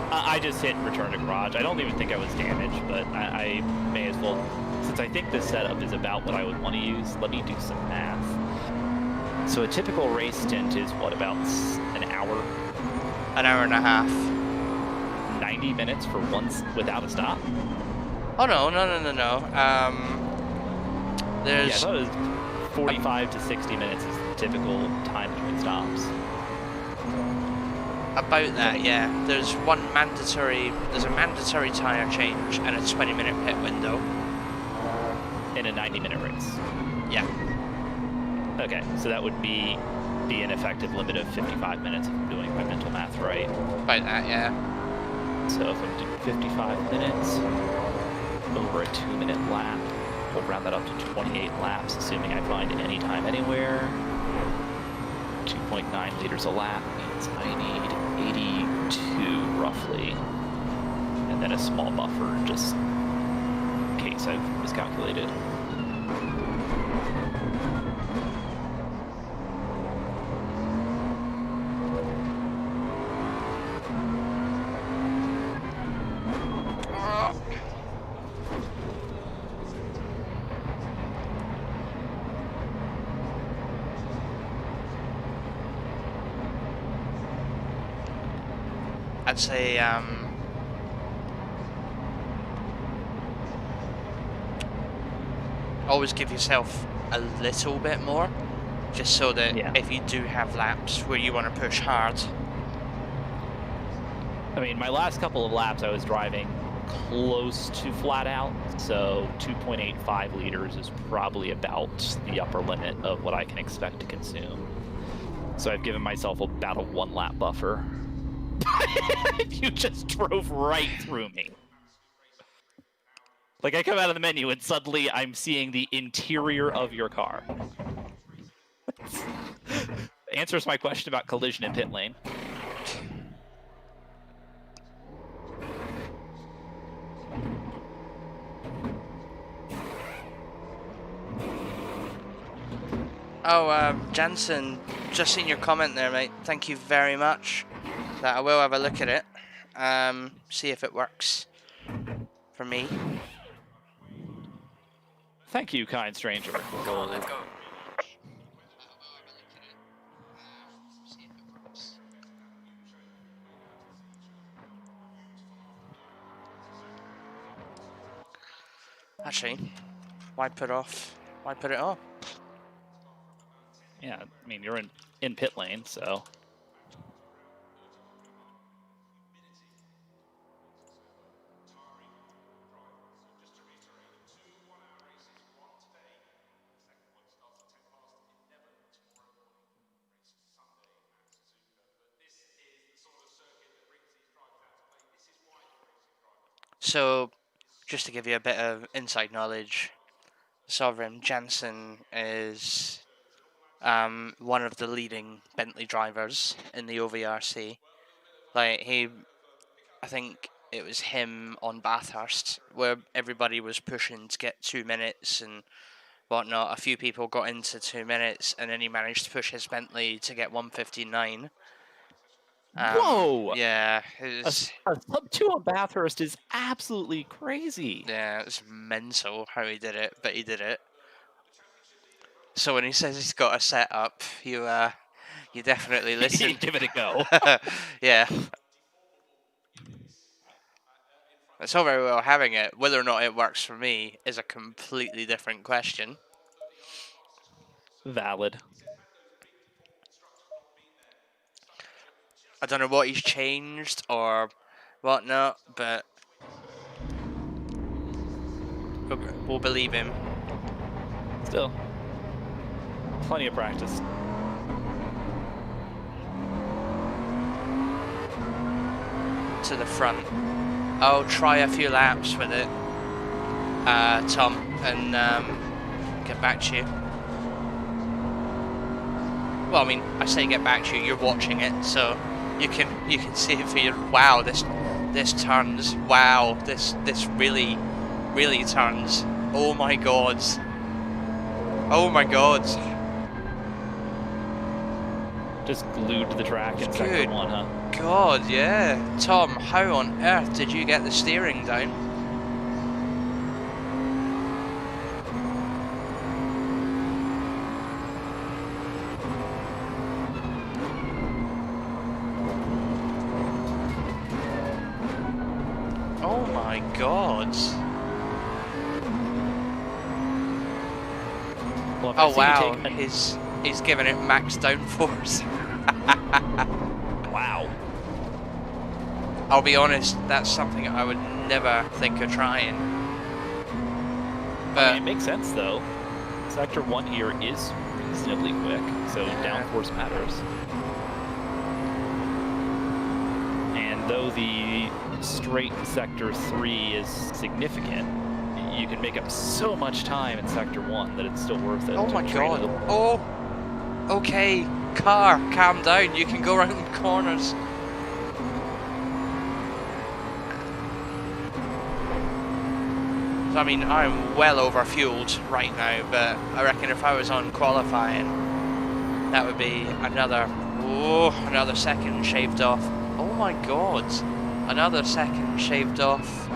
I just hit return to garage. I don't even think I was damaged, but I may as well, since I think this setup is about what I would want to use, let me do some math. So a typical race stint is what, about an hour?
An hour and a half.
90 minutes for once without a stop?
Oh no.
Yeah, I
There's
thought it was 45 to 60 minutes is the typical time between stops.
about that, yeah. There's a mandatory tyre change and a 20-minute pit window.
In a 90-minute race.
Yeah.
Okay, so that would be an effective limit of 55 minutes if I'm doing my mental math right.
About that, yeah.
So if I'm doing 55 minutes over a 2-minute lap, we'll round that up to 28 laps, assuming I find any time anywhere. 2.9 liters a lap means I need 82 roughly, and then a small buffer just in case I've miscalculated.
I'd say always give yourself a little bit more, just so that if you do have laps where you want to push hard.
I mean, my last couple of laps I was driving close to flat out, so 2.85 liters is probably about the upper limit of what I can expect to consume. So I've given myself about a 1 lap buffer. You just drove right through me. Like, I come out of the menu and suddenly I'm seeing the interior of your car. Answers my question about collision in pit lane.
Oh, Jansen, just seen your comment there, mate. Thank you very much. That I will have a look at it. See if it works for me.
Thank you, kind stranger.
Go on, let's go.
Actually, why put off? Why put it on?
Yeah, I mean, you're in pit lane, so.
So, just to give you a bit of inside knowledge, Sovereign Jensen is one of the leading Bentley drivers in the OVRC. Like I think it was him on Bathurst where everybody was pushing to get 2 minutes and whatnot. A few people got into 2 minutes, and then he managed to push his Bentley to get 1:59.
Whoa!
Yeah,
A sub 2 on Bathurst is absolutely crazy.
yeah, it's mental how he did it, but he did it. So when he says he's got a setup, you definitely listen.
Give it a go.
Yeah. It's all very well having it. Whether or not it works for me is a completely different question.
Valid.
I don't know what he's changed or whatnot, but we'll believe him.
Still, plenty of practice.
To the front. I'll try a few laps with it, Tom, and get back to you. Well, I mean, I say get back to you. You're watching it, so you can see it for your. Wow, this turns. Wow, this really turns. Oh my god. Oh my god.
Just glued to the track in sector 1, huh?
God, yeah. Tom, how on earth did you get the steering down? Oh my god.
Well,
Oh wow, he's giving it max downforce.
Wow.
I'll be honest, that's something I would never think of trying. But
I mean, it makes sense though. Sector 1 here is reasonably quick, so downforce matters. And though the straight in Sector 3 is significant, you can make up so much time in Sector 1 that it's still worth it.
oh my god. Oh, okay, car, calm down. You can go around corners. I mean, I'm well over-fueled right now, but I reckon if I was on qualifying, that would be another second shaved off. Oh my god, another second shaved off.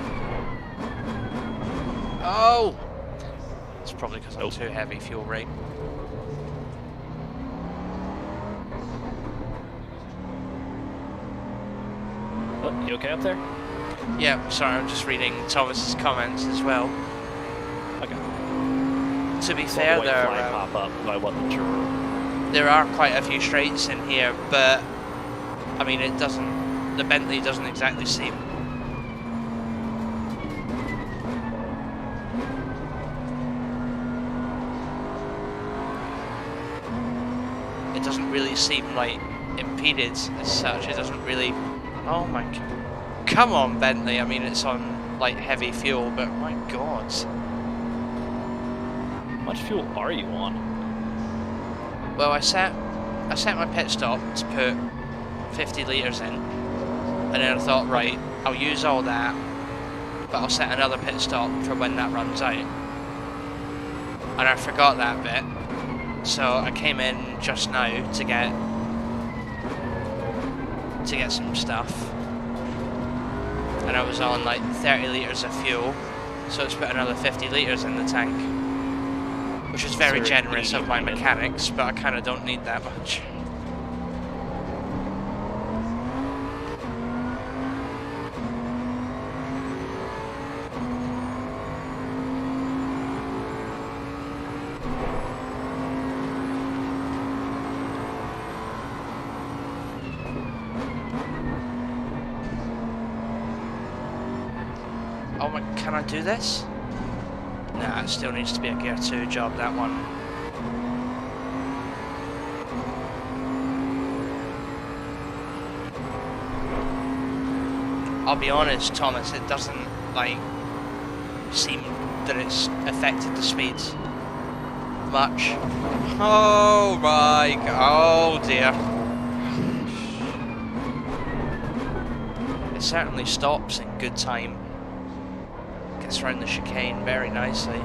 Oh! It's probably because I'm too heavy fuel rate.
Oh, you okay up there?
Yeah, sorry, I'm just reading Thomas's comments as well.
Okay.
To be fair,
there pop up, I wasn't sure.
There are quite a few straights in here, but I mean, the Bentley doesn't exactly seem. It doesn't really seem like impeded as such. It doesn't really. Oh my. Come on, Bentley. I mean, it's on like heavy fuel, but my god.
How much fuel are you on?
Well, I set my pit stop to put 50 litres in, and then I thought, right, I'll use all that, but I'll set another pit stop for when that runs out. And I forgot that bit, so I came in just now to get some stuff. And I was on like 30 litres of fuel, so it's put another 50 litres in the tank, which is very generous of my mechanics, but I kind of don't need that much. Oh my, can I do this? Nah, it still needs to be a Gear 2 job, that one. I'll be honest, Thomas, it doesn't, like, seem that it's affected the speeds much. Oh my, oh dear. It certainly stops in good time. Gets around the chicane very nicely.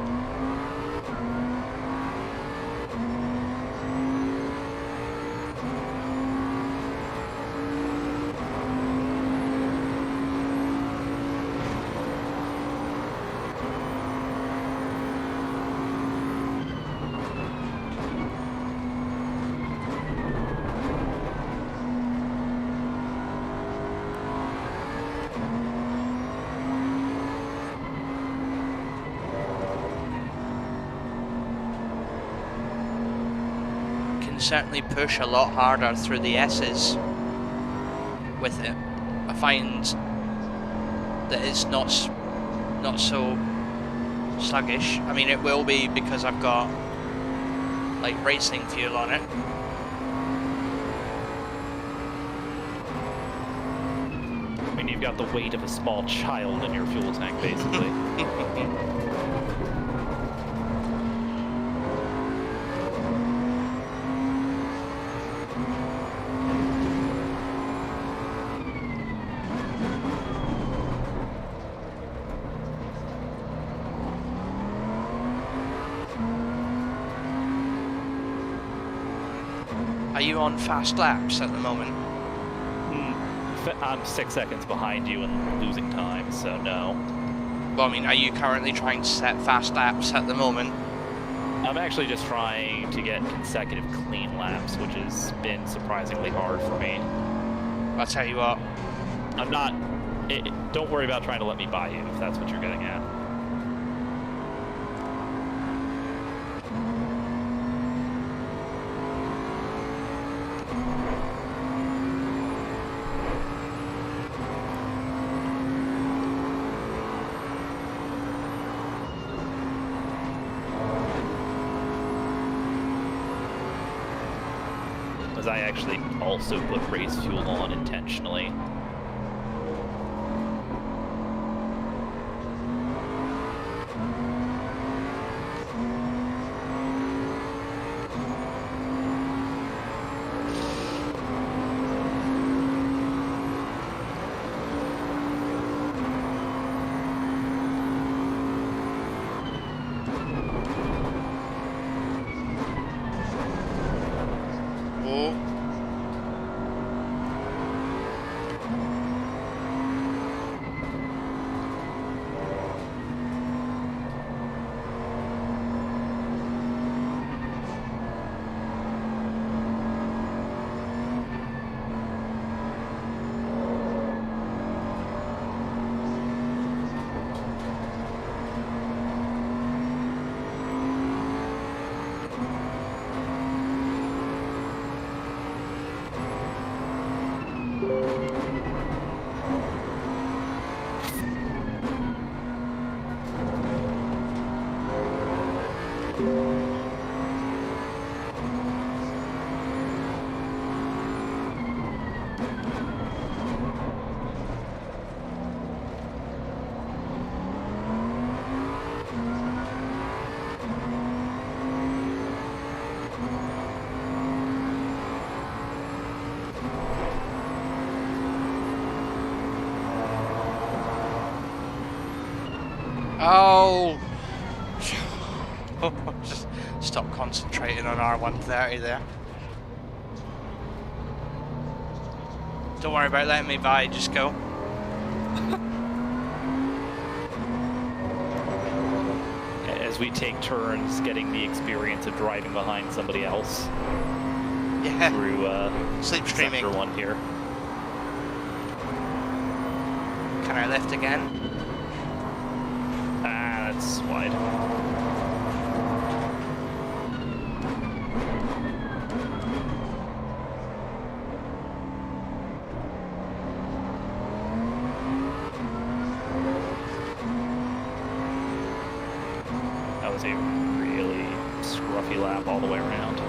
Certainly push a lot harder through the S's with it. I find that it's not so sluggish. I mean, it will be because I've got like racing fuel on it.
I mean, you've got the weight of a small child in your fuel tank, basically.
Are you on fast laps at the moment?
I'm 6 seconds behind you and losing time, so no.
Well, I mean, are you currently trying to set fast laps at the moment?
I'm actually just trying to get consecutive clean laps, which has been surprisingly hard for me.
I'll tell you what.
I'm not... don't worry about trying to let me buy you, if that's what you're getting at. I actually also put race fuel on intentionally.
Oh! Just stop concentrating on R130 there. Don't worry about letting me by, just go.
As we take turns getting the experience of driving behind somebody else.
Yeah.
Through
Slipstreaming.
Sector 1 here.
Can I lift again?
That's wide. a really scruffy lap all the way around.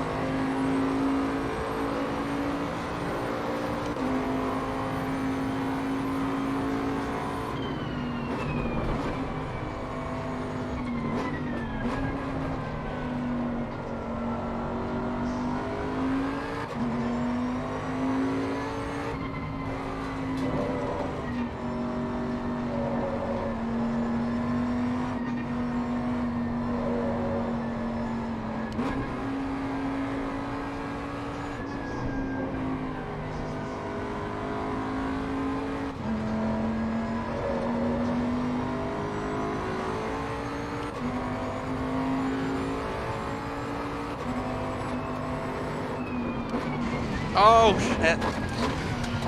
Oh shit!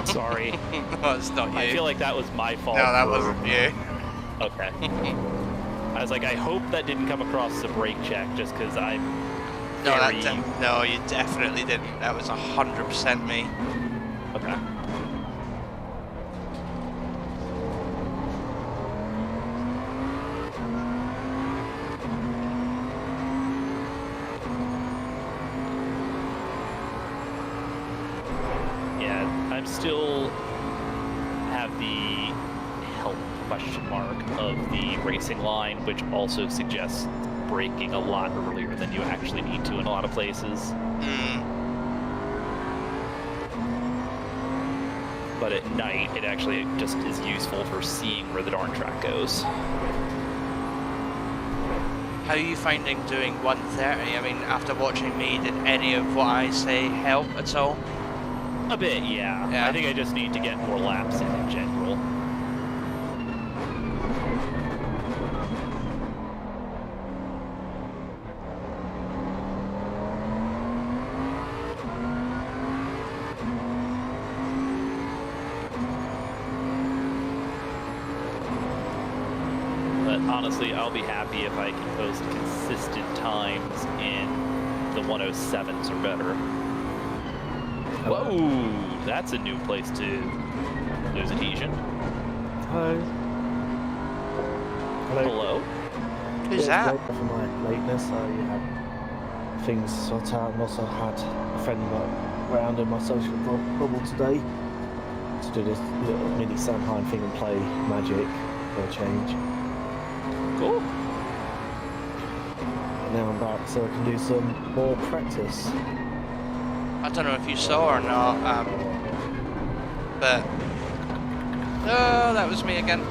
Sorry.
No, it's not you.
I feel like that was my fault.
No, that wasn't you.
Okay. I was like, I hope that didn't come across the brake check, just because I'm
No,
very...
no, you definitely didn't. That was 100% me.
Okay. Yeah, I'm still have the help question mark of the racing line, which also suggests braking a lot earlier than you actually need to in a lot of places. But at night, it actually just is useful for seeing where the darn track goes.
How are you finding doing 130? I mean, after watching me, did any of what I say help at all?
A bit, yeah. I think I just need to get more laps in general. But honestly, I'll be happy if I can post consistent times in the 107s or better. Whoa, that's a new place to lose adhesion.
Hello.
Hello.
Who's that?
For my lateness, I had things sort out, and also had a friend round in my social bubble today to do this little mini Samhain thing and play Magic for a change.
Cool.
And now I'm back, so I can do some more practice.
I don't know if you saw or not, but... Oh, that was me again.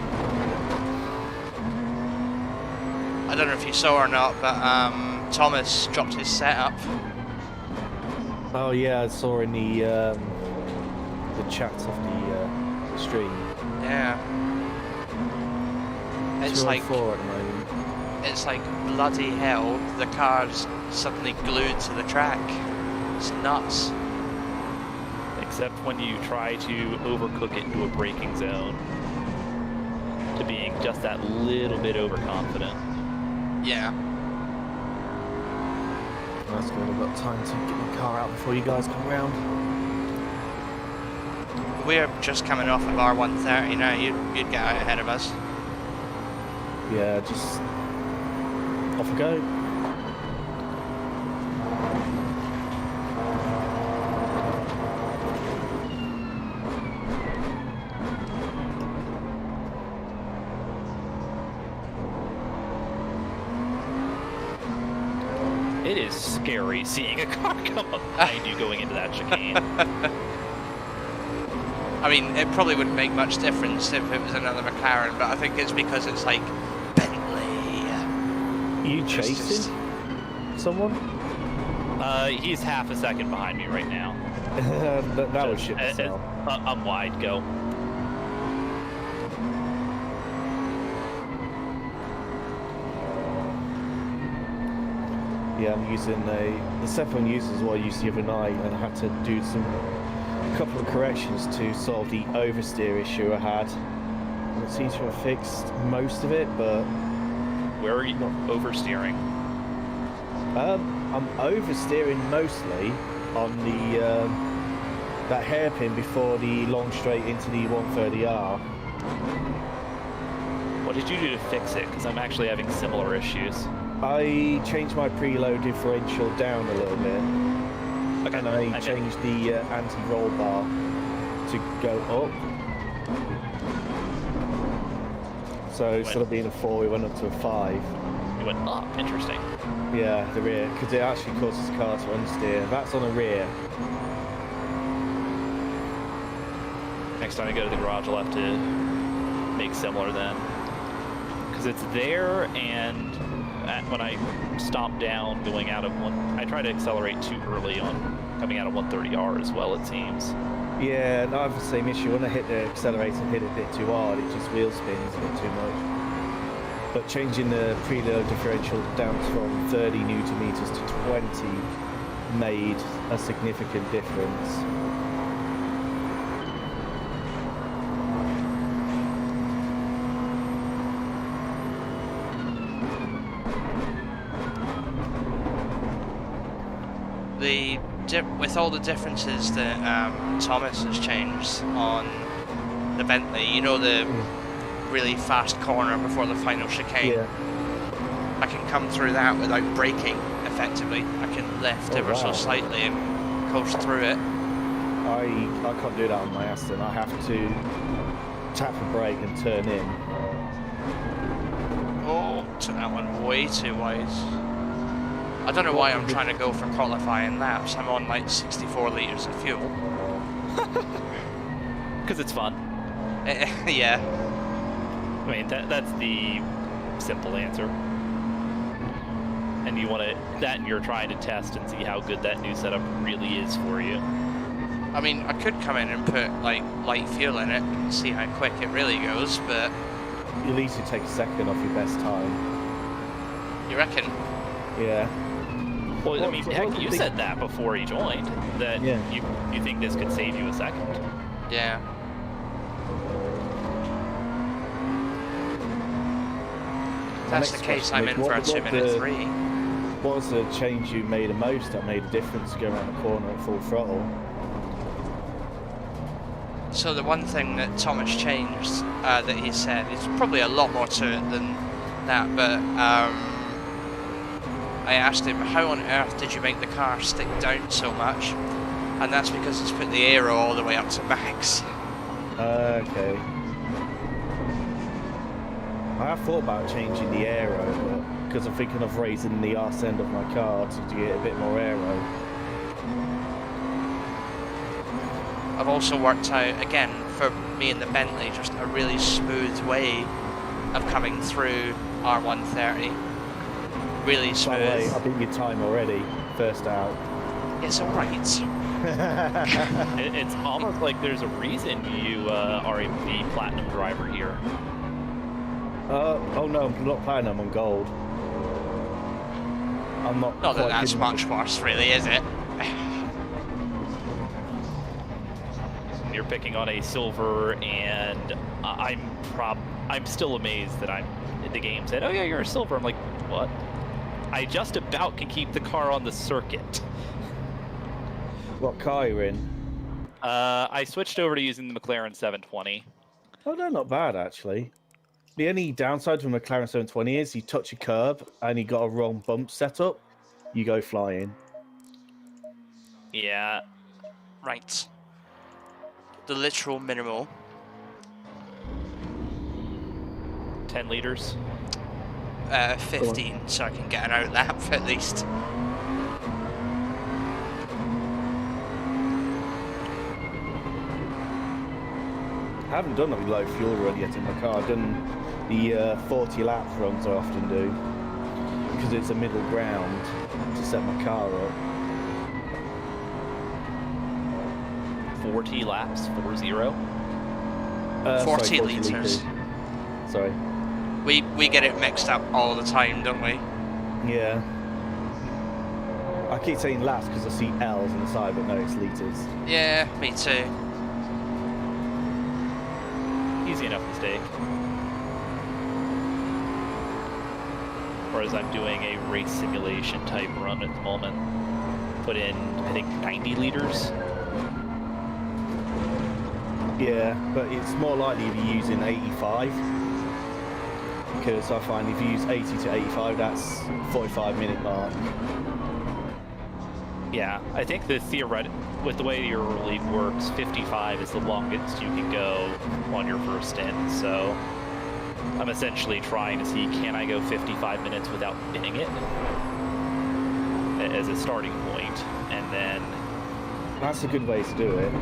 I don't know if you saw or not, but Thomas dropped his setup.
Oh yeah, I saw in the chat of the stream.
Yeah. It's like...
4 at the moment.
It's like bloody hell, the car's suddenly glued to the track. It's nuts.
Except when you try to overcook it into a braking zone to being just that little bit overconfident.
Yeah.
That's good, I've got time to get my car out before you guys come round.
We're just coming off of our 130 now, you'd get out ahead of us.
Yeah, just off we go.
It is scary seeing a car come up behind you going into that chicane.
I mean, it probably wouldn't make much difference if it was another McLaren, but I think it's because it's like Bentley.
Are you chasing someone?
He's half a second behind me right now.
that would ship itself.
I'm wide, go.
Yeah, I'm using the setup I'm using is what I used the other night, and I had to do a couple of corrections to solve the oversteer issue I had. And it seems to have fixed most of it, but
Where are you oversteering?
I'm oversteering mostly on the that hairpin before the long straight into the 130R.
What did you do to fix it? Because I'm actually having similar issues.
I changed my preload differential down a little bit,
Okay.
and I changed the anti-roll bar to go up. So instead of being a 4, we went up to a 5.
You went up. Interesting.
Yeah, the rear, because it actually causes the car to understeer. That's on the rear.
Next time I go to the garage, I'll have to make similar then. Because it's there, and when I stop down going out of I try to accelerate too early on coming out of 130R as well, it seems.
Yeah, and I have the same issue. When I hit the accelerator and hit it a bit too hard, it just wheel spins a bit too much. But changing the preload differential down from 30 Newton meters to 20 made a significant difference.
With all the differences that Thomas has changed on the Bentley, you know, the really fast corner before the final chicane.
Yeah.
I can come through that without braking effectively. I can lift ever so slightly and coast through it.
I can't do that on my Aston. I have to tap the brake and turn in.
Oh, took that one way too wide. I don't know why I'm trying to go for qualifying laps. I'm on like 64 litres of fuel.
Because it's fun.
Yeah.
I mean, that's the simple answer. And you want to, that you're trying to test and see how good that new setup really is for you.
I mean, I could come in and put like light fuel in it and see how quick it really goes, but
At least you take a second off your best time.
you reckon?
Yeah.
Well, I mean, heck, you said that before you joined, that
Yeah.
you think this could save you a second.
Yeah. If that's the case, I'm in for a 2-minute 3.
What was the change you made the most that made a difference going around the corner at full throttle?
So the one thing that Thomas changed, that he said, it's probably a lot more to it than that, but I asked him, how on earth did you make the car stick down so much? And that's because it's put the aero all the way up to max.
Okay. I have thought about changing the aero, because I'm thinking of raising the arse end of my car to get a bit more aero.
I've also worked out, again, for me and the Bentley, just a really smooth way of coming through R130. Really
By
smooth.
the way, I beat your time already, first out.
It's alright.
It's almost like there's a reason you are the platinum driver here.
Oh no, I'm not platinum, I'm gold. I'm not.
Not that
quite
that's
good
much worse, really, is it?
You're picking on a silver, and I'm still amazed that I'm in the game said, oh yeah, you're a silver. I'm like, what? I just about can keep the car on the circuit.
What car are you in?
I switched over to using the McLaren 720.
Oh no, not bad actually. The only downside to a McLaren 720 is you touch a curb and you got a wrong bump setup, you go flying.
Yeah.
Right. The literal minimal.
10 liters.
15, so I can get an out lap at least.
I haven't done a low fuel run yet in my car. I've done the 40 lap runs I often do because it's a middle ground to set my car up.
40 laps, 40.
40 litres.
Sorry.
We get it mixed up all the time, don't we?
Yeah. I keep saying laps because I see L's on the side, but no, it's litres.
Yeah, me too.
Easy enough mistake. Whereas I'm doing a race simulation type run at the moment. Put in, I think, 90 liters.
Yeah, but it's more likely to be using 85. because I find if you use 80 to 85, that's 45-minute mark.
Yeah, I think the with the way your league works, 55 is the longest you can go on your first stint. So I'm essentially trying to see, can I go 55 minutes without binning it as a starting point, and then...
That's a good way to do it.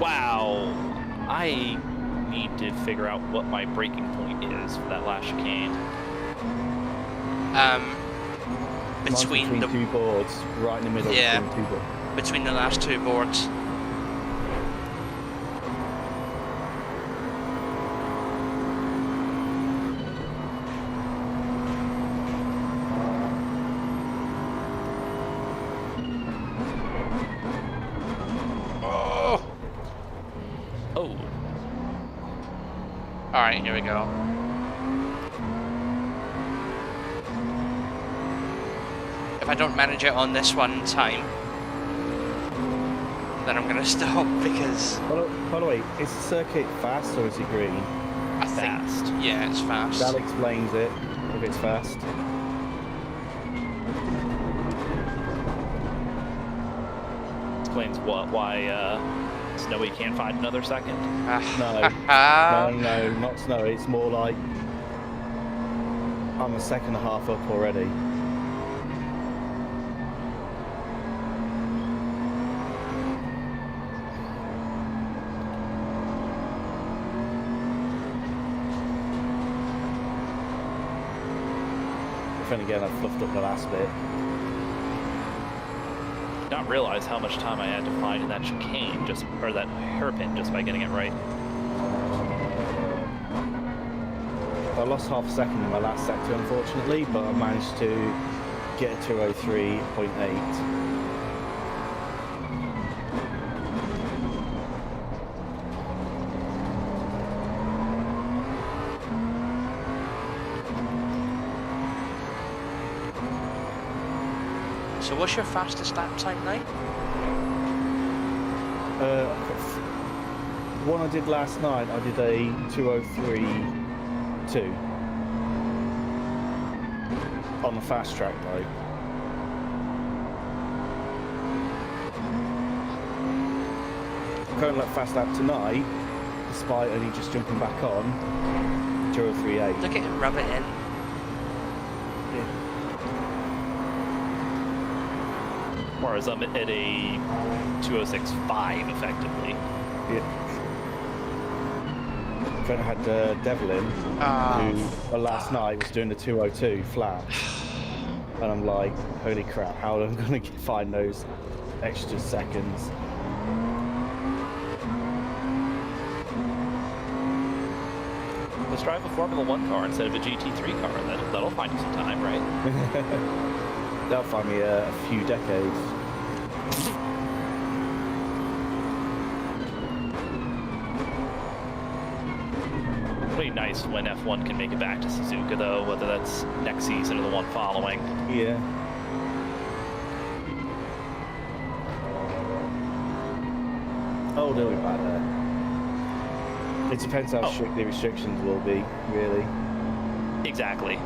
Wow, I need to figure out what my breaking point is for that last chicane.
Between the two boards, right in the middle.
Yeah,
between two boards.
Between the last two boards.
Oh.
Alright, here we go. If I don't manage it on this one time, then I'm gonna stop because...
By the way, is the circuit fast or is it green?
I think, yeah, it's fast.
That explains it, if it's fast.
Explains what? Why Snowy can't find another second?
No, not Snowy. It's more like I'm a second and a half up already. Then again, I fluffed up the last bit.
Not realize how much time I had to find in that chicane, or that hairpin, just by getting it right.
I lost half a second in my last sector, unfortunately, but I managed to get a 203.8.
So what's your fastest lap time now?
One I did last night, I did a 203.2 on the fast track though. Current fast lap tonight, despite only just jumping back on, 203.8.
Look at it, rub it in.
Whereas I'm at a 206.5 effectively.
Yeah. Then I had Devlin, who last night was doing the 202 flat. And I'm like, holy crap, how am I going to find those extra seconds?
Let's drive a Formula 1 car instead of a GT3 car. That'll find you some time, right?
That'll find me a few decades.
It'll be nice when F1 can make it back to Suzuka, though, whether that's next season or the one following.
Yeah. Oh, they'll be back there. It depends how strict the restrictions will be, really.
Exactly.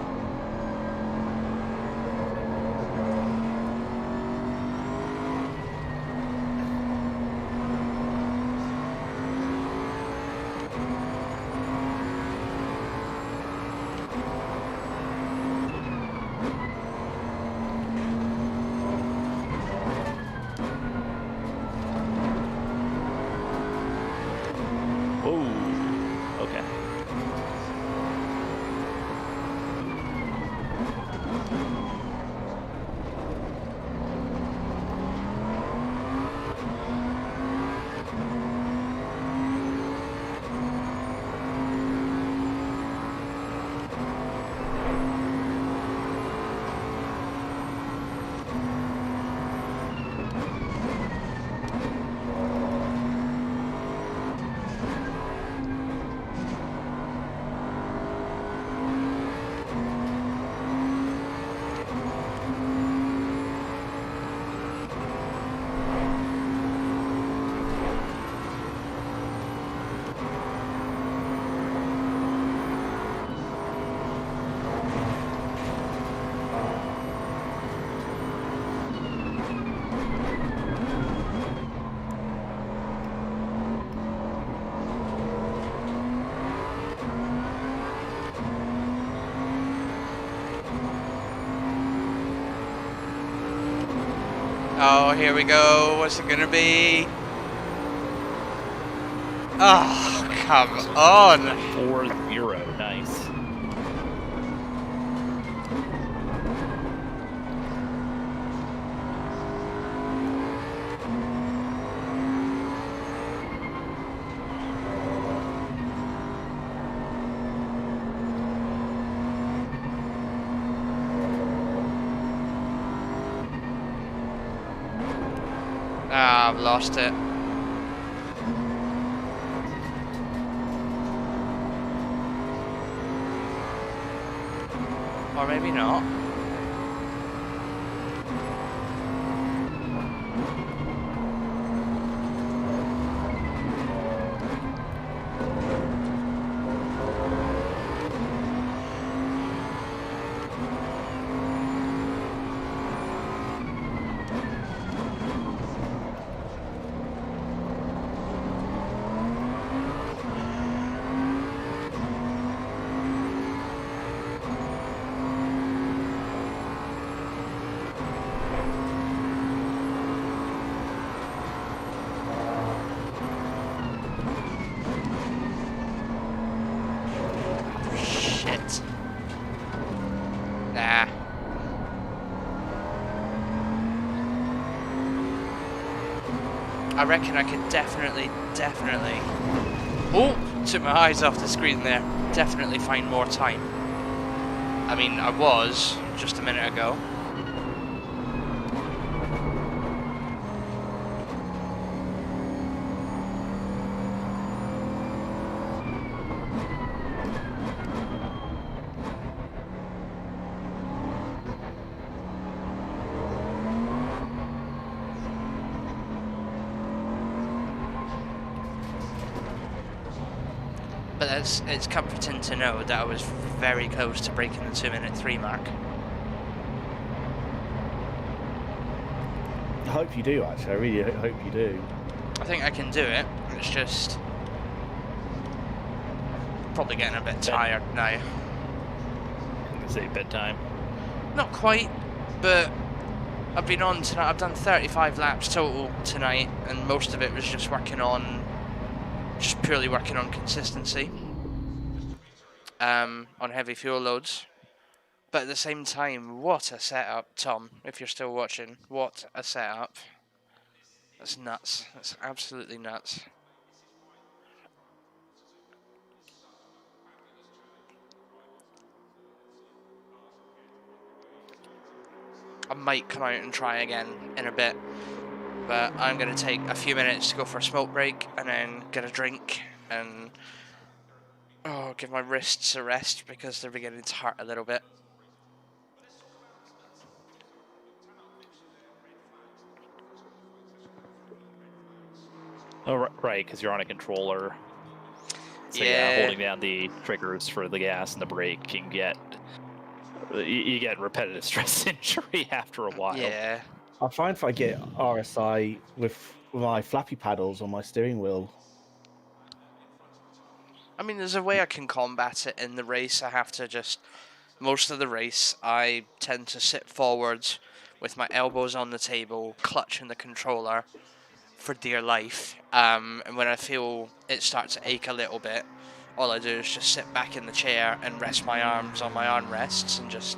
Oh, here we go. What's it gonna be? Oh, come on.
4-0. Nice.
Ah, I've lost it. Or maybe not. Shit. Nah. I reckon I could definitely... Oh! Took my eyes off the screen there. Definitely find more time. I mean, I was just a minute ago. But it's comforting to know that I was very close to breaking the 2-minute 3 mark.
I hope you do, actually. I really hope you do.
I think I can do it. It's just probably getting a bit tired now.
I'm gonna say bedtime.
Not quite, but I've been on tonight. I've done 35 laps total tonight, and most of it was just purely working on consistency, on heavy fuel loads. But at the same time, what a setup, Tom, if you're still watching. What a setup. That's nuts. That's absolutely nuts. I might come out and try again in a bit, but I'm going to take a few minutes to go for a smoke break and then get a drink and give my wrists a rest because they're beginning to hurt a little bit.
Oh, right, because you're on a controller. So
Yeah.
holding down the triggers for the gas and the brake, you get repetitive stress injury after a while.
Yeah.
I find if I get RSI with my flappy paddles on my steering wheel.
I mean, there's a way I can combat it in the race. I have to just... Most of the race, I tend to sit forwards with my elbows on the table, clutching the controller for dear life. And when I feel it start to ache a little bit, all I do is just sit back in the chair and rest my arms on my armrests and just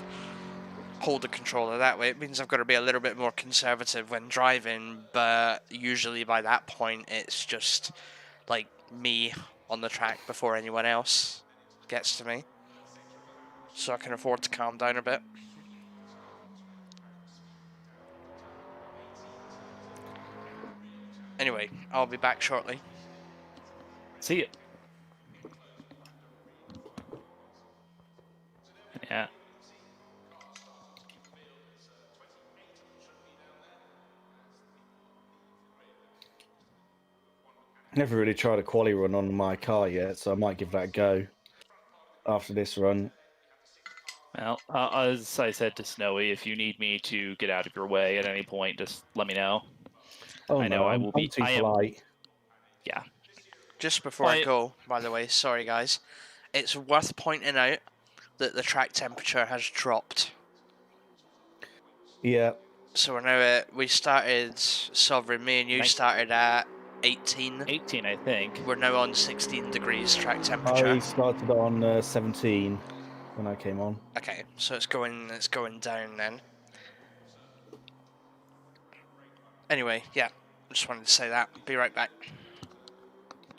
hold the controller that way. It means I've got to be a little bit more conservative when driving, but usually by that point it's just like me on the track before anyone else gets to me, so I can afford to calm down a bit. Anyway, I'll be back shortly.
See it. Yeah.
Never really tried a quali run on my car yet, so I might give that a go after this run.
Well, as I said to Snowy, if you need me to get out of your way at any point, just let me know.
Oh,
I know
no,
I will be.
I'm too polite.
Yeah.
Just before I go, by the way, sorry guys, it's worth pointing out that the track temperature has dropped.
Yeah,
So I know we started, Sovereign, me and you started at 18.
18, I think.
We're now on 16 degrees track
I
temperature.
started on 17 when I came on.
Okay, so it's going down then. Anyway, yeah, just wanted to say that. Be right back.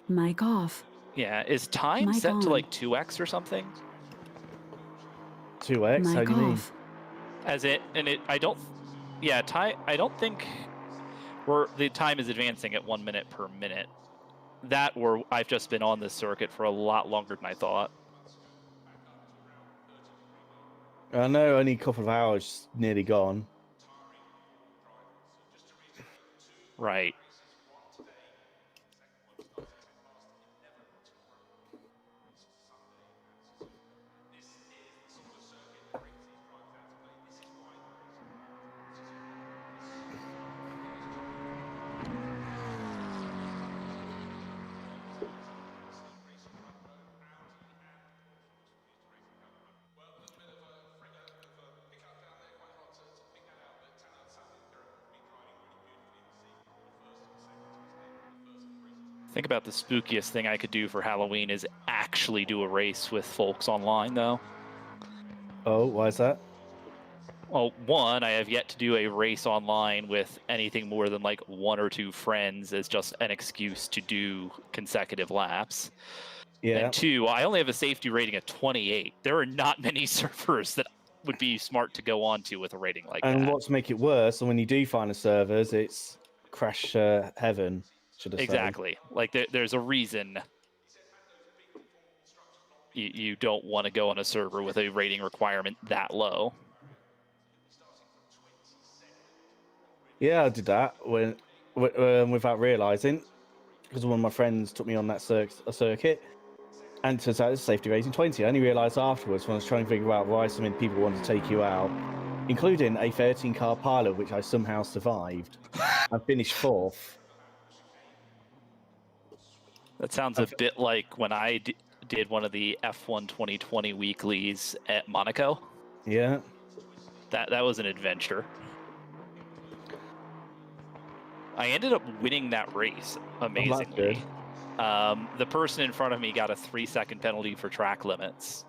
Mic off.
Yeah, is time
Mic
set to
on.
like 2x or something?
2x? How
Mic
do you mean?
off.
I don't think the time is advancing at 1 minute per minute. That, or I've just been on this circuit for a lot longer than I thought.
I know only a couple of hours nearly gone.
Right. Think about the spookiest thing I could do for Halloween is actually do a race with folks online, though.
Oh, why is that?
Well, one, I have yet to do a race online with anything more than like 1 or 2 friends as just an excuse to do consecutive laps.
Yeah.
And 2, I only have a safety rating of 28. There are not many servers that would be smart to go onto with a rating like that.
And what's make it worse, and when you do find a servers, it's crash heaven, should I say.
Exactly. Like there's a reason you don't want to go on a server with a rating requirement that low.
Yeah, I did that without realizing, because one of my friends took me on that circuit, and it turns out it's safety rating 20. I only realized afterwards when I was trying to figure out why so many people wanted to take you out, including a 13-car pilot, which I somehow survived. I finished 4th.
That sounds a bit like when I did one of the F1 2020 weeklies at Monaco.
Yeah.
That was an adventure. I ended up winning that race, amazingly. The person in front of me got a 3-second penalty for track limits.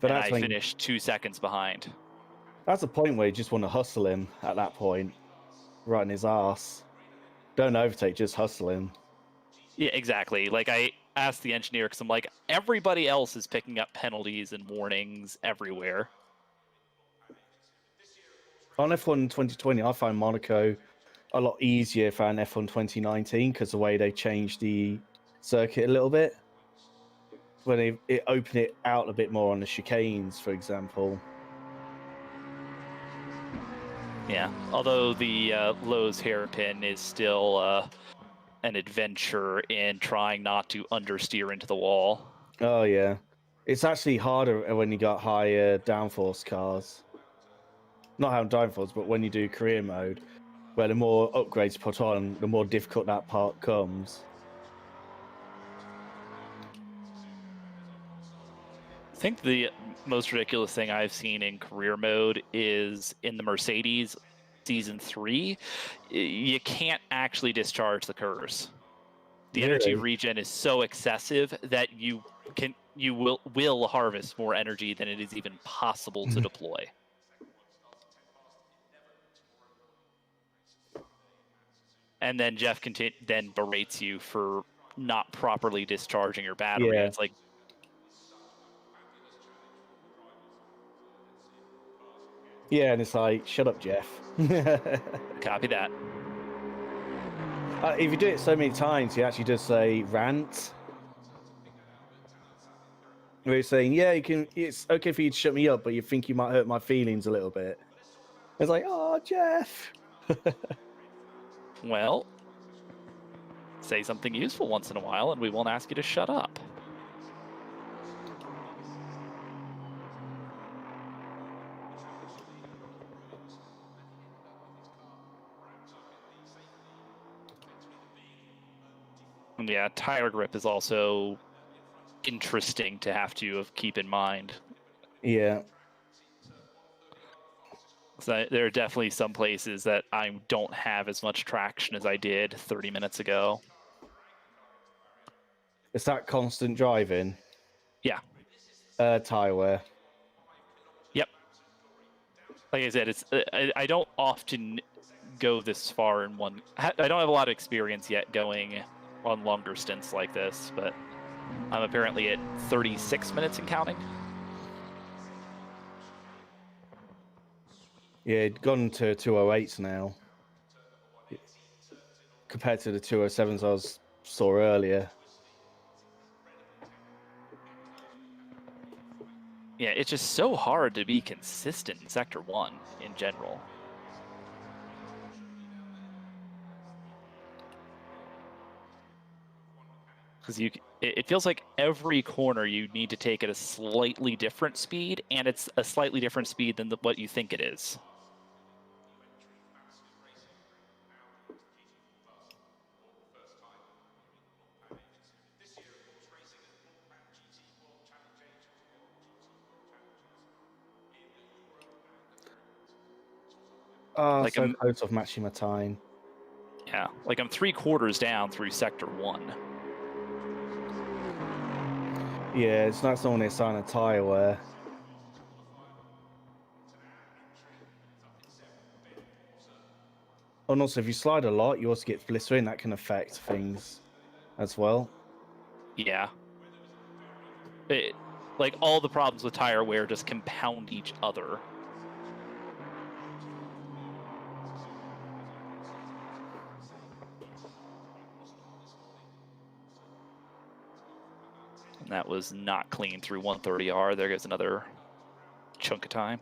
But I finished 2 seconds behind.
That's a point where you just want to hustle him at that point. Right in his ass. Don't overtake, just hustle him.
Yeah, exactly. Like, I asked the engineer, because I'm like, everybody else is picking up penalties and warnings everywhere.
On F1 2020, I find Monaco a lot easier than F1 2019 because the way they changed the circuit a little bit. When it opened it out a bit more on the chicanes, for example.
Yeah, although the Lowe's hairpin is still an adventure in trying not to understeer into the wall.
Oh, yeah. It's actually harder when you got higher downforce cars. Not how downforce, but when you do career mode, where the more upgrades put on, the more difficult that part comes.
I think the most ridiculous thing I've seen in career mode is in the Mercedes Season 3, you can't actually discharge the curves. The energy regen is so excessive that you will harvest more energy than it is even possible to deploy. And then Jeff then berates you for not properly discharging your battery.
Yeah.
It's like,
yeah, and it's like, shut up, Jeff.
copy that.
If you do it so many times, he actually does say rant. Where he's saying, yeah, you can. It's okay for you to shut me up, but you think you might hurt my feelings a little bit. It's like, oh, Jeff.
Well, say something useful once in a while, and we won't ask you to shut up. And yeah, tire grip is also interesting to have to keep in mind.
Yeah.
So there are definitely some places that I don't have as much traction as I did 30 minutes ago.
It's that constant driving.
Yeah.
Tire wear.
Yep. Like I said, it's I don't often go this far in one. I don't have a lot of experience yet going on longer stints like this, but I'm apparently at 36 minutes and counting.
Yeah, it'd gone to 208s now. Compared to the 207s I saw earlier.
Yeah, it's just so hard to be consistent in Sector 1 in general. Because it feels like every corner you need to take at a slightly different speed, and it's a slightly different speed than what you think it is.
Oh,
Like
so close of matching my time.
Yeah, like I'm 3/4 down through Sector 1.
Yeah, it's not someone they sign a tire wear. And also, if you slide a lot, you also get blistering. That can affect things as well.
Yeah. Like, all the problems with tire wear just compound each other. And that was not clean through 130R. There goes another chunk of time.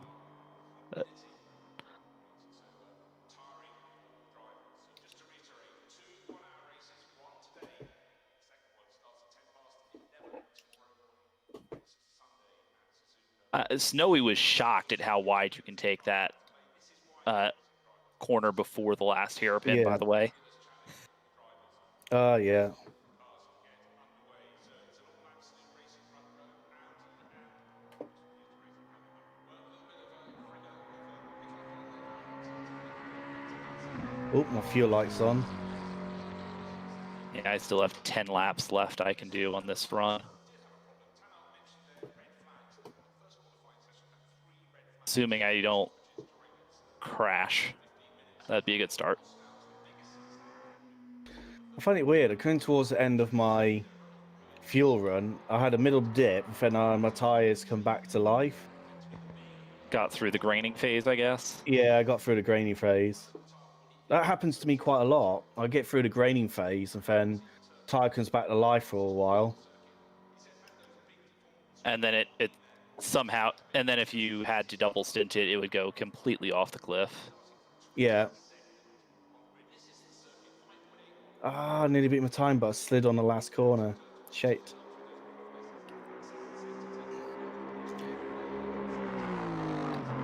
Snowy was shocked at how wide you can take that corner before the last hairpin, by the way.
Yeah. Oh, my fuel light's on.
Yeah, I still have 10 laps left I can do on this run. Assuming I don't crash, that'd be a good start.
I find it weird. Coming towards the end of my fuel run, I had a middle dip, then my tires come back to life.
Got through the graining phase, I guess.
Yeah, I got through the graining phase. That happens to me quite a lot. I get through the graining phase, and then tire comes back to life for a while.
And then it somehow, and then if you had to double stint it, it would go completely off the cliff.
Yeah. Ah, I nearly beat my time, but I slid on the last corner. Shit.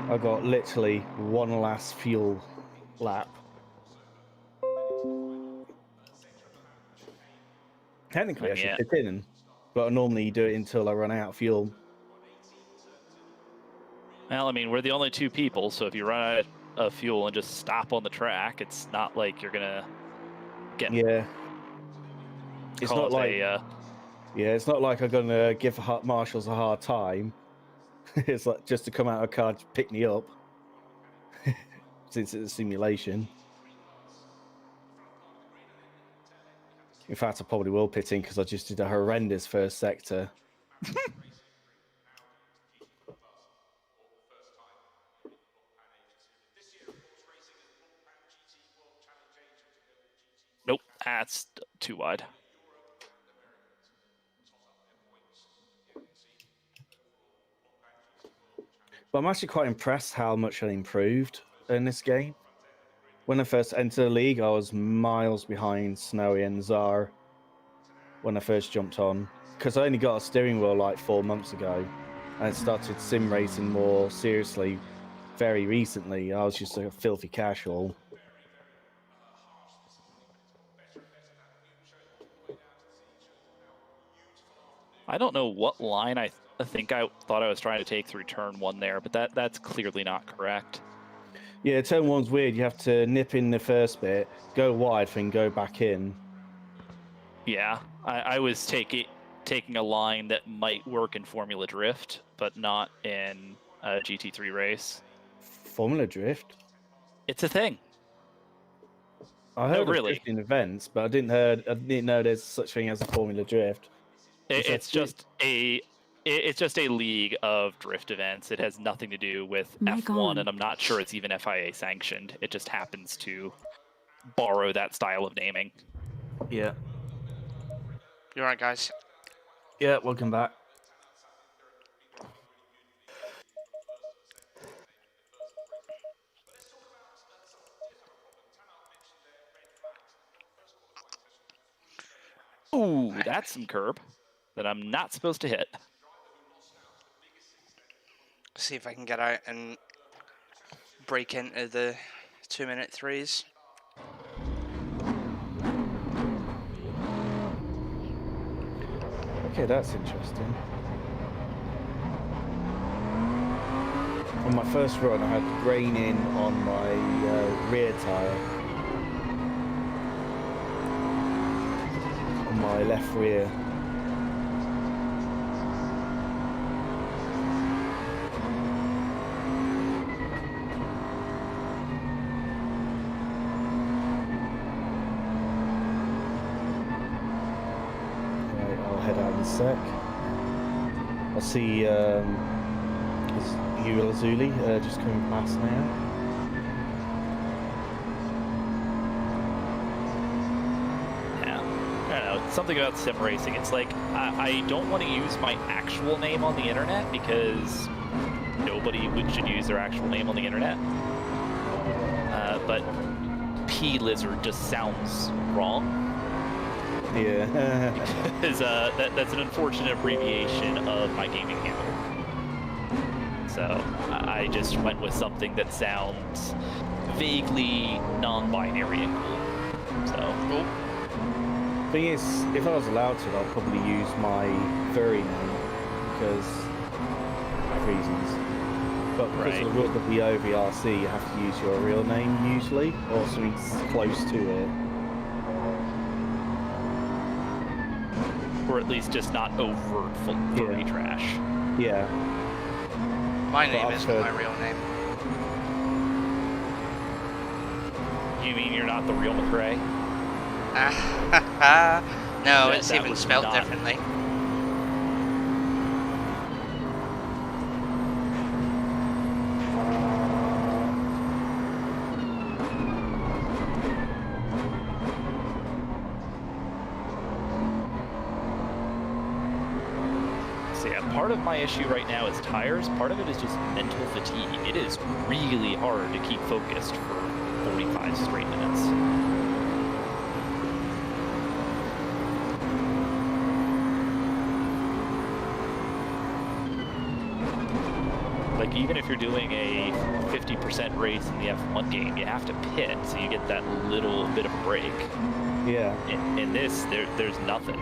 I got literally one last fuel lap. Technically, I should pit in, but I normally do it until I run out of fuel.
Well, I mean, we're the only two people, so if you run out of fuel and just stop on the track, it's not like you're gonna get.
Yeah. It's not like. Yeah, it's not like I'm gonna give marshals a hard time. It's like just to come out of a car to pick me up, since it's a simulation. In fact, I probably will pit in because I just did a horrendous first sector.
Nope, that's too wide.
But I'm actually quite impressed how much I improved in this game. When I first entered the league, I was miles behind Snowy and Czar when I first jumped on. Because I only got a steering wheel like 4 months ago. And I started sim racing more seriously very recently. I was just a filthy casual.
I don't know what line I think I thought I was trying to take through turn 1 there, but that's clearly not correct.
Yeah, turn one's weird. You have to nip in the first bit, go wide, then go back in.
Yeah, I was taking a line that might work in Formula Drift, but not in a GT3 race.
Formula Drift?
It's a thing.
I heard of
really.
drifting events, but I didn't know there's such thing as a Formula Drift.
It's just a league of drift events. It has nothing to do with
Mic
F1,
on.
and I'm not sure it's even FIA sanctioned. It just happens to borrow that style of naming.
Yeah.
You alright, guys?
Yeah, welcome back.
Ooh, that's some curb that I'm not supposed to hit.
See if I can get out and break into the 2-minute threes.
Okay, that's interesting. On my first run, I had grain in on my rear tyre. On my left rear. Right, I'll head out in a sec. I see you, Lazuli, just coming past now.
Yeah, I don't know. Something about sim racing. It's like I don't want to use my actual name on the internet because nobody should use their actual name on the internet. But P Lizard just sounds wrong.
Yeah.
Because that's an unfortunate abbreviation of my gaming handle. So I just went with something that sounds vaguely non-binary and cool. So cool.
Thing is, if I was allowed to, I'd probably use my furry name because of reasons. But because of the rules of the OVRC, you have to use your real name usually, or something close to it.
Or at least just not overt furry trash.
Yeah.
My name isn't my real name.
You mean you're not the real McRae?
No, it's
that
even
was
spelled
not-
differently.
So yeah, part of my issue right now is tires. Part of it is just mental fatigue. It is really hard to keep focused for 45 straight minutes. Like, even if you're doing a 50% race in the F1 game, you have to pit, so you get that little bit of a break.
Yeah.
In this, there's nothing.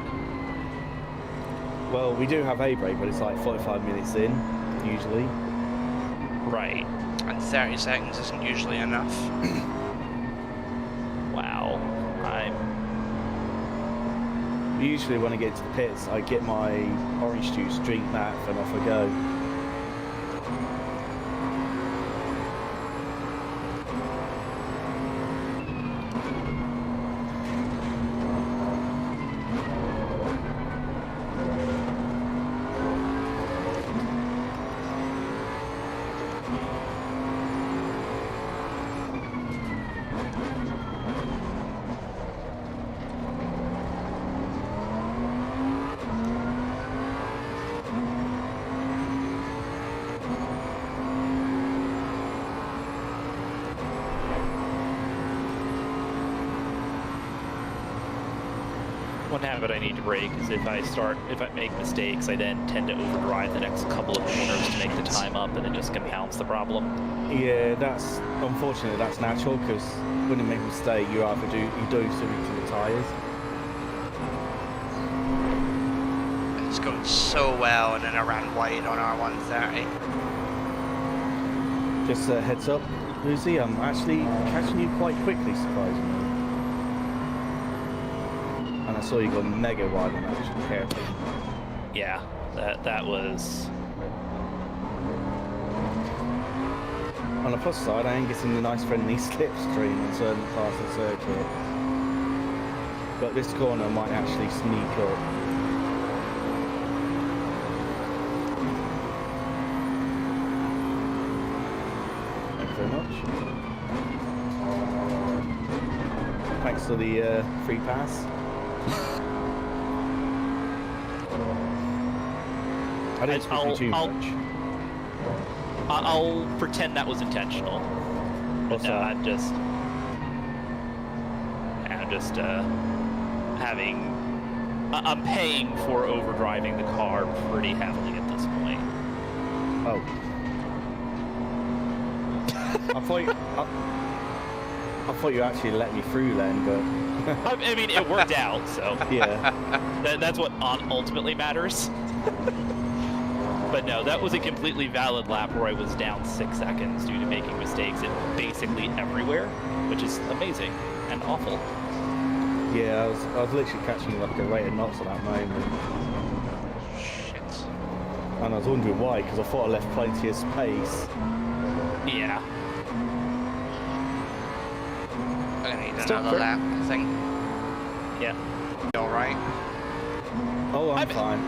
Well, we do have a break, but it's like 45 minutes in, usually.
Right.
And 30 seconds isn't usually enough.
Wow.
Usually when I get to the pits, I get my orange juice, drink that, and off I go.
One habit I need to break is if I make mistakes, I then tend to overdrive the next couple of corners to make the time up, and it just compounds the problem.
Yeah, unfortunately that's natural, because when you make a mistake, you either do something to the tyres.
It's going so well, and then I ran wide on R130.
Just a heads up, Lucy, I'm actually catching you quite quickly, surprisingly. And I saw you go mega wide on that hairpin.
Yeah, that was.
On the plus side, I am getting the nice friendly slipstream on certain parts of the circuit. But this corner might actually sneak up. Thank you very much. Thanks for the free pass. I didn't push you too much.
I'll pretend that was intentional. But no, I'm just I'm paying for overdriving the car pretty heavily at this point.
Oh. I thought you actually let me through then, but...
I mean, it worked out, so...
Yeah.
That's what ultimately matters. But no, that was a completely valid lap where I was down 6 seconds due to making mistakes basically everywhere, which is amazing and awful.
Yeah, I was literally catching like a rate of knots at that moment.
Shit.
And I was wondering why, because I thought I left plenty of space.
Yeah.
I'm gonna need another lap, I think.
Yeah.
You alright?
Oh, I'm fine.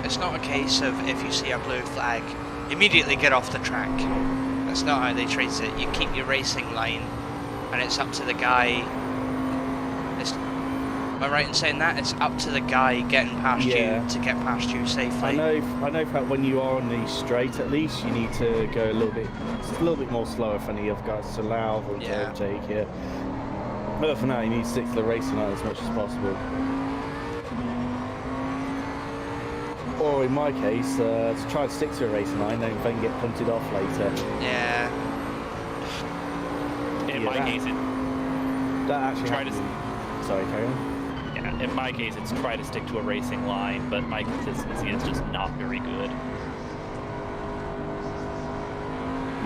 It's not a case of if you see a blue flag, immediately get off the track. That's not how they treat it. You keep your racing line, and it's up to the guy. Am I right in saying that? It's up to the guy getting past you to get past you safely.
I know that when you are on the straight, at least you need to go a little bit more slower for any other guys to allow or to overtake you. But for now, you need to stick to the racing line as much as possible. Or in my case, to try to stick to a racing line, then get punted off later.
Yeah.
In my case,
that actually happened. Sorry, carry on.
Yeah, in my case, it's try to stick to a racing line, but my consistency is just not very good.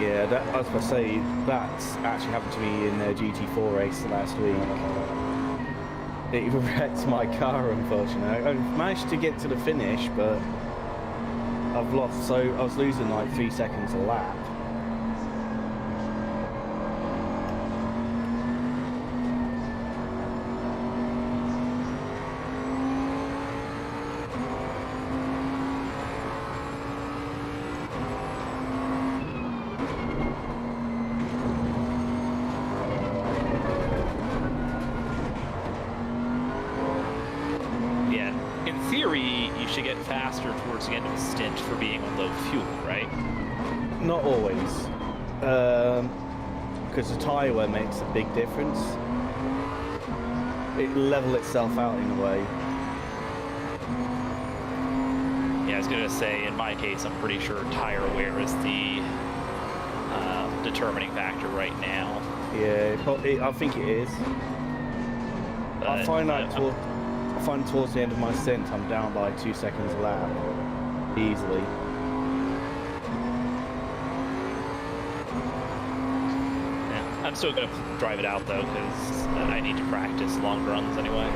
Yeah, I was going to say, that's actually happened to me in a GT4 race last week. It wrecked my car, unfortunately. I managed to get to the finish, but I've lost, so I was losing like 3 seconds a lap.
Faster towards the end of the stint for being on low fuel, right?
Not always, because the tyre wear makes a big difference. It level itself out in a way.
Yeah, I was gonna say, in my case, I'm pretty sure tire wear is the determining factor right now.
Yeah, I think it is.
But,
I find towards the end of my stint, I'm down by 2 seconds a lap, easily.
Yeah, I'm still going to drive it out, though, because I need to practice long runs anyway.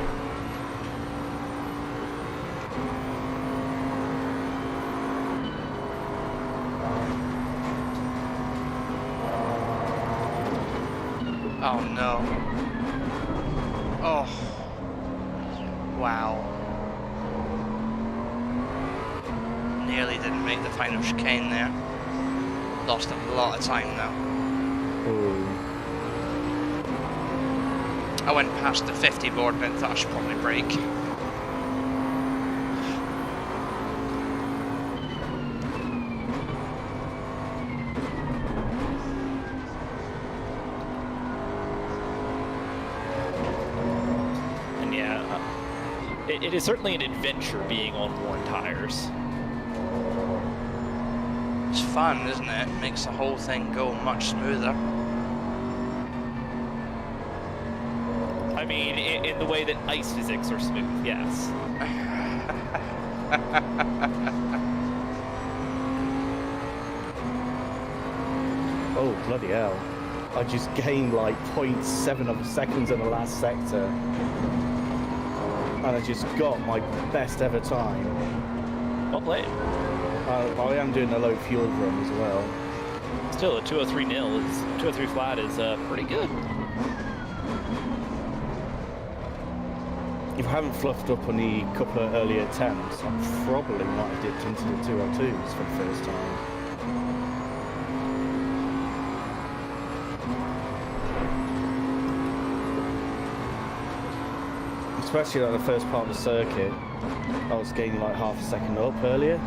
Oh, no. Oh. Wow. Nearly didn't make the final chicane there. Lost a lot of time though.
Ooh.
I went past the 50 board and thought I should probably brake.
It is certainly an adventure being on worn tires.
It's fun, isn't it? It makes the whole thing go much smoother.
I mean, in the way that ice physics are smooth, yes.
Oh, oh, bloody hell. I just gained like 0.7 of a seconds in the last sector. And I just got my best ever time.
Well played.
I am doing a low fuel run as well.
Still, a 203 nil is 203 flat is pretty good.
If I hadn't fluffed up on the couple of early attempts, I probably might have dipped into the 202s for the first time. Especially like the first part of the circuit, I was gaining like half a second up earlier.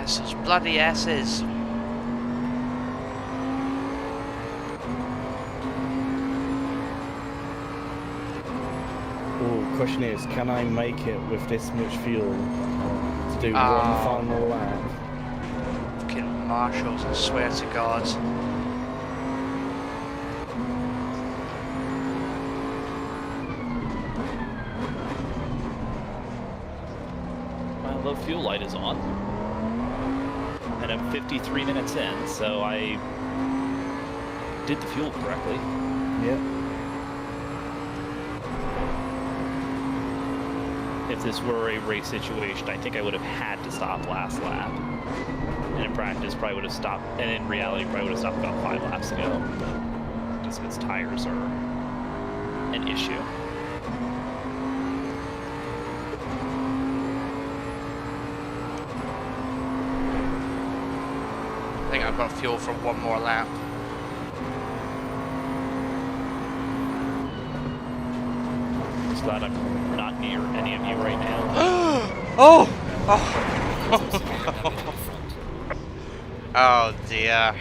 Such bloody S's.
Oh, question is, can I make it with this much fuel to do one final lap?
Fucking marshals, I swear to God.
My low fuel light is on. And I'm 53 minutes in, so I did the fuel correctly.
Yep.
If this were a race situation, I think I would have had to stop last lap. And in practice, probably would have stopped, and in reality, probably would have stopped about 5 laps ago. Just because tires are an issue.
I think I've got fuel for one more lap.
Just glad I'm not near any of you right now.
Oh! Oh dear.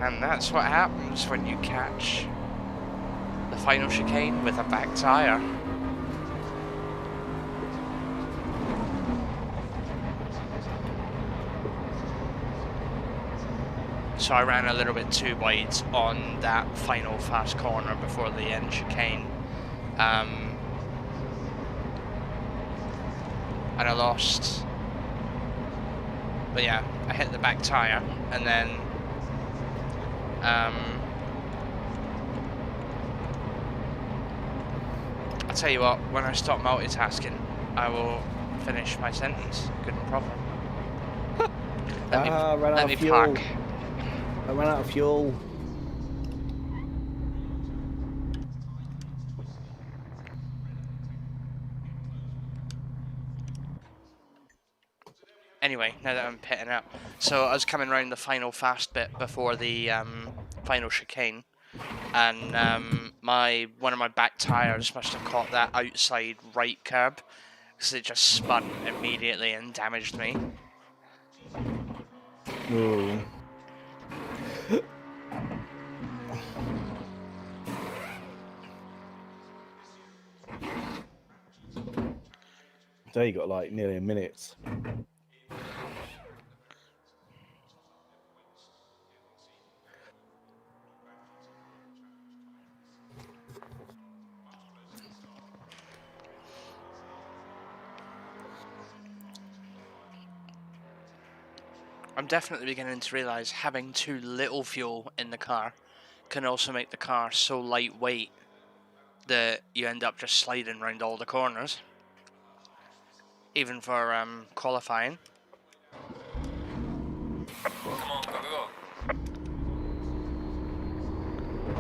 And that's what happens when you catch the final chicane with a back tyre. So I ran a little bit too wide on that final fast corner before the end chicane. And I lost. But yeah, I hit the back tyre and then I'll tell you what, when I stop multitasking, I will finish my sentence. Good and proper. Let me park.
I ran out of fuel.
Anyway, now that I'm pitting up, so I was coming around the final fast bit before the final chicane, and one of my back tyres must have caught that outside right curb, because it just spun immediately and damaged me.
Ooh. There you got like nearly a minute.
I'm definitely beginning to realise having too little fuel in the car can also make the car so lightweight that you end up just sliding around all the corners. Even for qualifying.
Come on, go, go, go.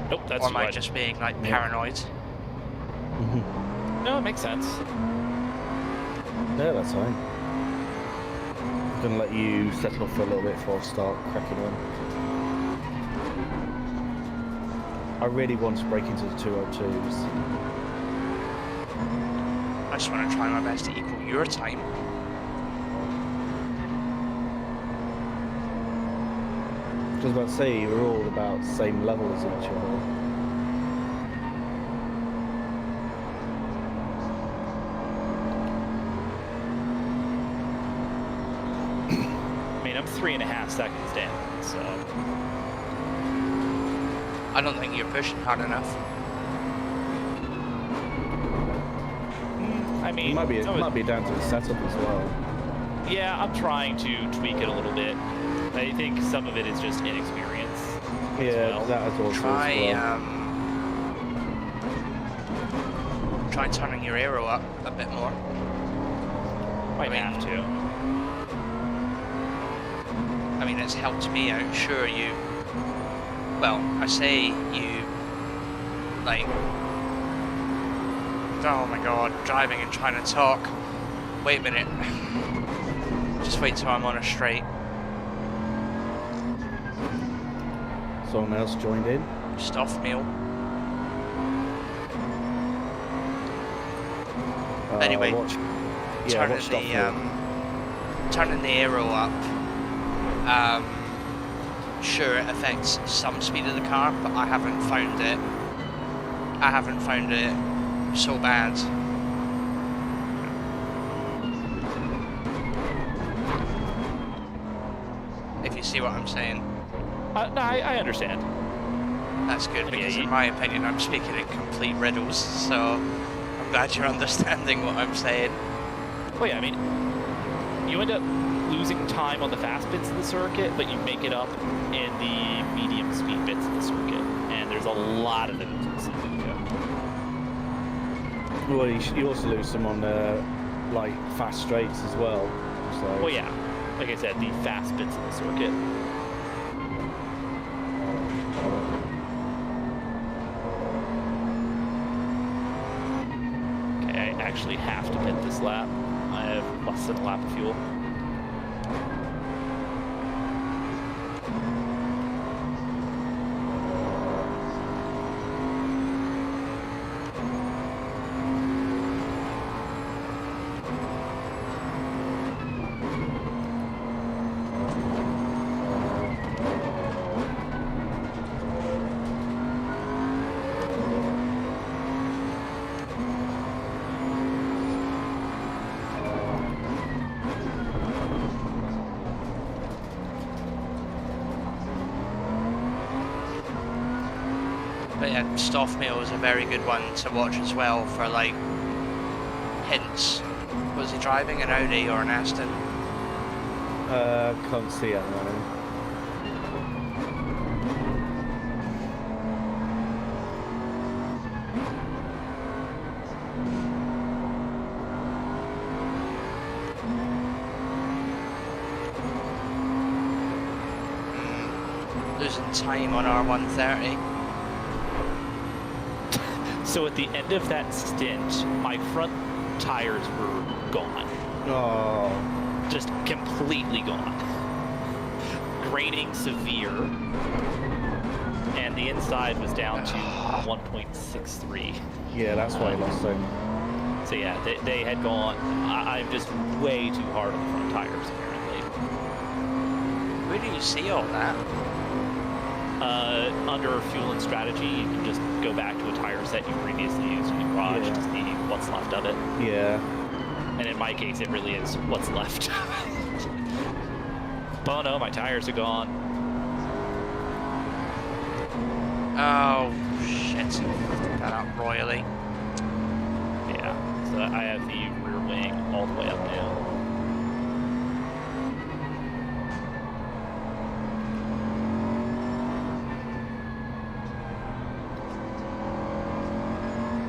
Nope, that's
Or am I
right.
just being like paranoid?
No, it makes sense.
Yeah, that's fine. I'm gonna let you settle for a little bit before I start cracking on. I really want to break into the 202s.
I just want to try my best to equal your time.
I was about to say, we're all about the same level as each other.
I mean, I'm 3.5 seconds down, so...
I don't think you're pushing hard enough.
I mean...
It might be down to the setup as well.
Yeah, I'm trying to tweak it a little bit. I think some of it is just inexperience.
Yeah,
well.
that is also
Try,
as well.
try turning your aero up a bit more.
Might have to.
I mean, it's helped me out. Sure, well, I say you, like, oh my god, driving and trying to talk. Wait a minute. Just wait till I'm on a straight.
Someone else joined in.
Just off meal. Anyway,
watch
turning
stuff here.
turning the aero up. Sure, it affects some speed of the car, but I haven't found it so bad. If you see what I'm saying.
No, I understand.
That's good, because
Yeah,
in my opinion I'm speaking in complete riddles, so I'm glad you're understanding what I'm saying.
Well, yeah, I mean, you end up losing time on the fast bits of the circuit, but you make it up in the medium speed bits of the circuit, and there's a lot of those in Suzuka.
Well, you also lose some on the like fast straights as well. So.
Well, yeah, like I said, the fast bits of the circuit. Okay, I actually have to pit this lap. I have less than a lap of fuel.
But yeah, Stoffmeal is a very good one to watch as well for like hints. Was he driving an Audi or an Aston?
Can't see at the moment.
Losing time on R130.
So at the end of that stint, my front tires were gone.
Oh,
Just completely gone. Graining severe. And the inside was down to 1.63.
yeah, that's why I lost them.
So yeah, they had gone. I'm just way too hard on the front tires, apparently.
Where do you see all that?
Under fuel and strategy, you can just go back to a tire set you previously used in the garage to see what's left of it.
Yeah.
And in my case, it really is what's left. Oh no, my tires are gone.
Oh shit! Fucked that up royally.
Yeah, so I have the rear wing all the way up now.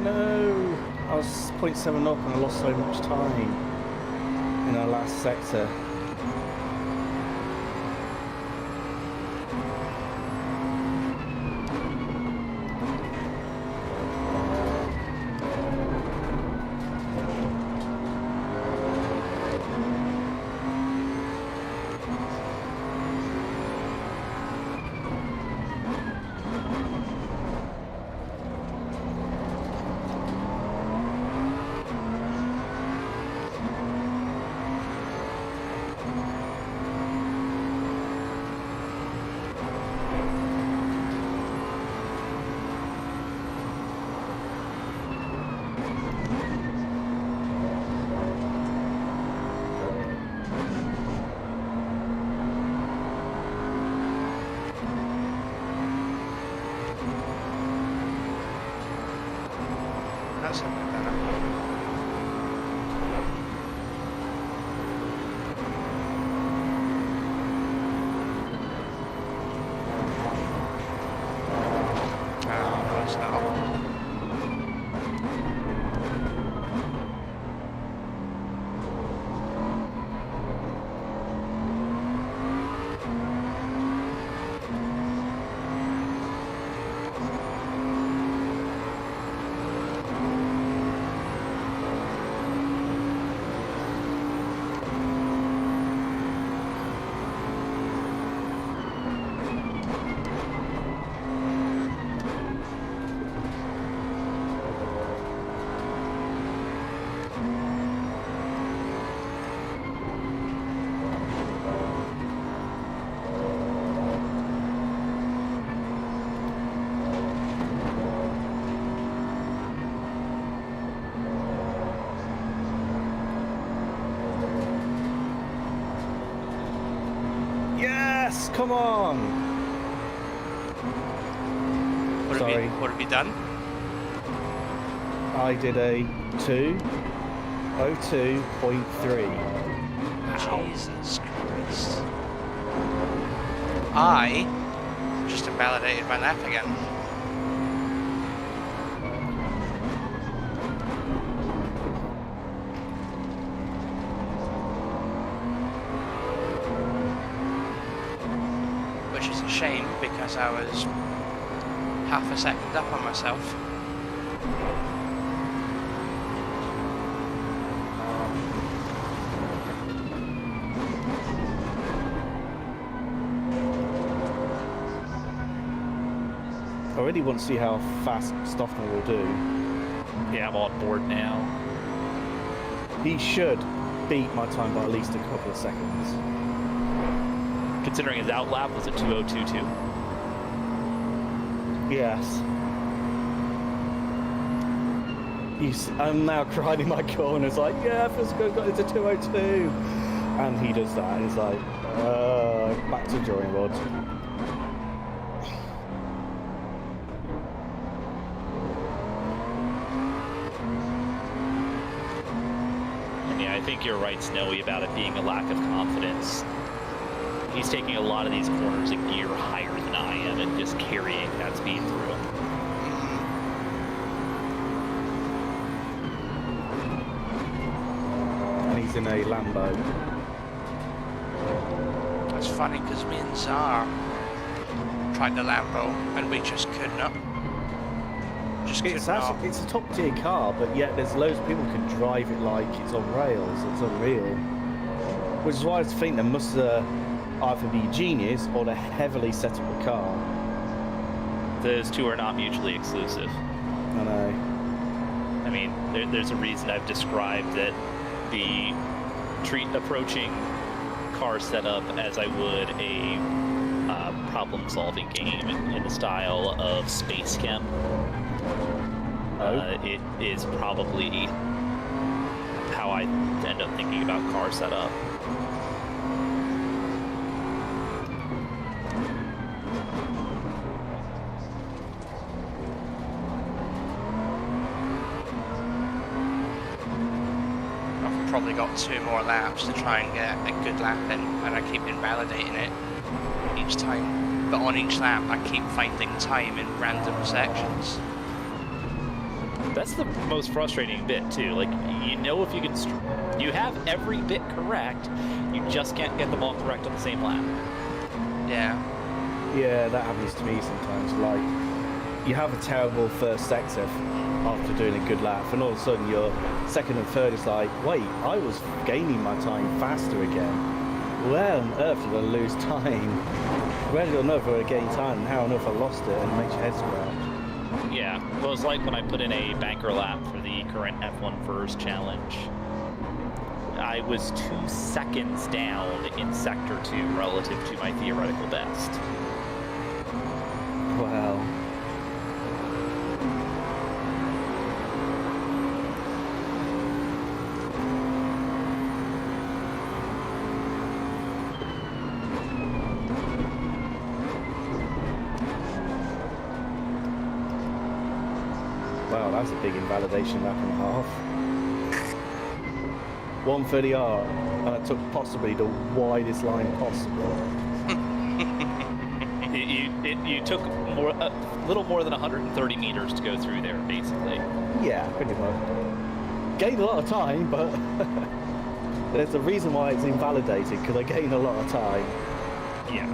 No! I was 0.7 up and I lost so much time in our last sector.
That's a bit better. Oh, that's not.
Yes! Come on!
What have you done?
I did a 2:02.3.
Jesus Christ. I just invalidated my lap again. Which is a shame because I was half a second up on myself.
I really want to see how fast Stoffman will do.
Yeah, I'm on board now.
He should beat my time by at least a couple of seconds.
Considering his outlap was a 2022.
Yes. I'm now crying in my corners like, yeah, feels good, it's a 2:02. And he does that, and he's like, back to drawing board.
I think you're right, Snowy, about it being a lack of confidence. He's taking a lot of these corners a gear higher than I am and just carrying that speed through.
And he's in a Lambo.
That's funny because me and Zar tried the Lambo and we just could not.
It's a top tier car, but yet there's loads of people who can drive it like it's on rails. It's unreal. Which is why I think there must either be genius or they heavily set up the car.
Those two are not mutually exclusive.
I know.
I mean, there's a reason I've described that the approaching car setup as I would a problem-solving game in the style of Space Chem. It is probably how I end up thinking about car setup.
I've probably got 2 more laps to try and get a good lap in, and I keep invalidating it each time. But on each lap, I keep finding time in random sections.
That's the most frustrating bit too. Like, you know, if you can, you have every bit correct, you just can't get them all correct on the same lap.
Yeah.
Yeah, that happens to me sometimes. Like, you have a terrible first sector after doing a good lap, and all of a sudden your second and third is like, wait, I was gaining my time faster again. Where on earth did I lose time? Where did I know if I were gaining time, and how on earth I lost it, and it makes your head scratch.
Yeah, well, it's like when I put in a banker lap for the current F1 First Challenge. I was 2 seconds down in Sector 2 relative to my theoretical best.
Wow. Wow, that's a big invalidation lap and a half. 130R, and I took possibly the widest line possible.
You took a little more than 130 meters to go through there, basically.
Yeah, pretty much. Gained a lot of time, but there's a reason why it's invalidated, because I gained a lot of time.
Yeah.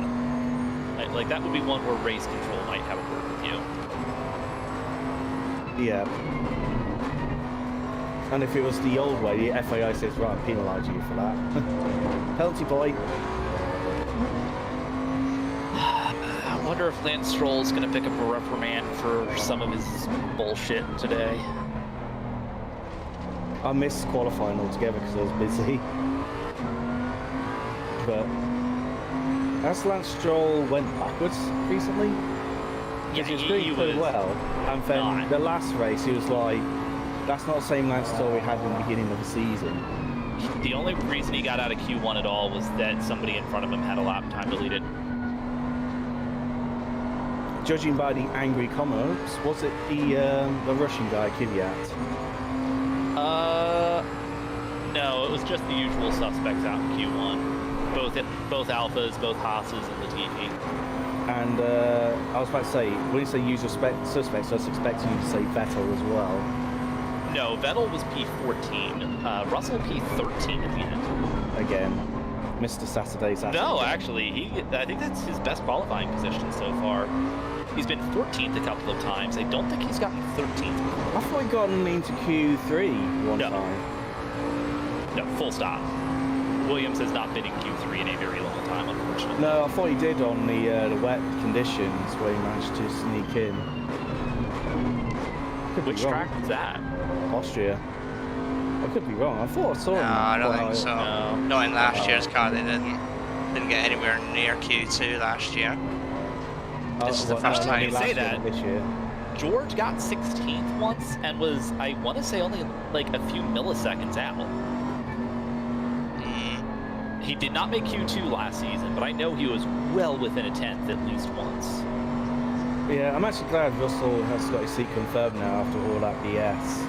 Like, that would be one where race control might have a word with you.
Yeah. And if it was the old way, the FAI says, right, I'll penalise you for that. Penalty point.
I wonder if Lance Stroll's going to pick up a reprimand for some of his bullshit today.
I missed qualifying altogether because I was busy. But as Lance Stroll went backwards recently,
Yeah,
he was doing pretty well. And then the last race, he was like, that's not the same Lance Stroll we had in the beginning of the season.
The only reason he got out of Q1 at all was that somebody in front of him had a lap time deleted.
Judging by the angry comments, was it the Russian guy, Kvyat?
No, it was just the usual suspects out in Q1. Both Alphas, both Haas's, and Latifi.
And I was about to say, when you say usual suspects, I was expecting you to say Vettel as well.
No, Vettel was P14. Russell P13 at the end.
Again, Mr. Saturday's action.
No, actually, I think that's his best qualifying position so far. He's been 14th a couple of times. I don't think he's gotten 13th.
I thought he'd gotten into Q3 one time.
No, full stop. Williams has not been in Q3 in a very long time, unfortunately.
No, I thought he did on the wet conditions where he managed to sneak in.
Which track was that?
Austria. I could be wrong. I thought I saw him.
No, I don't think so.
No.
Not in last year's car. They didn't get anywhere near Q2 last year. This is the first time
you say that.
This year.
George got 16th once and was, I want to say, only like a few milliseconds out. He did not make Q2 last season, but I know he was well within a 10th at least once.
Yeah, I'm actually glad Russell has got his seat confirmed now after all that BS.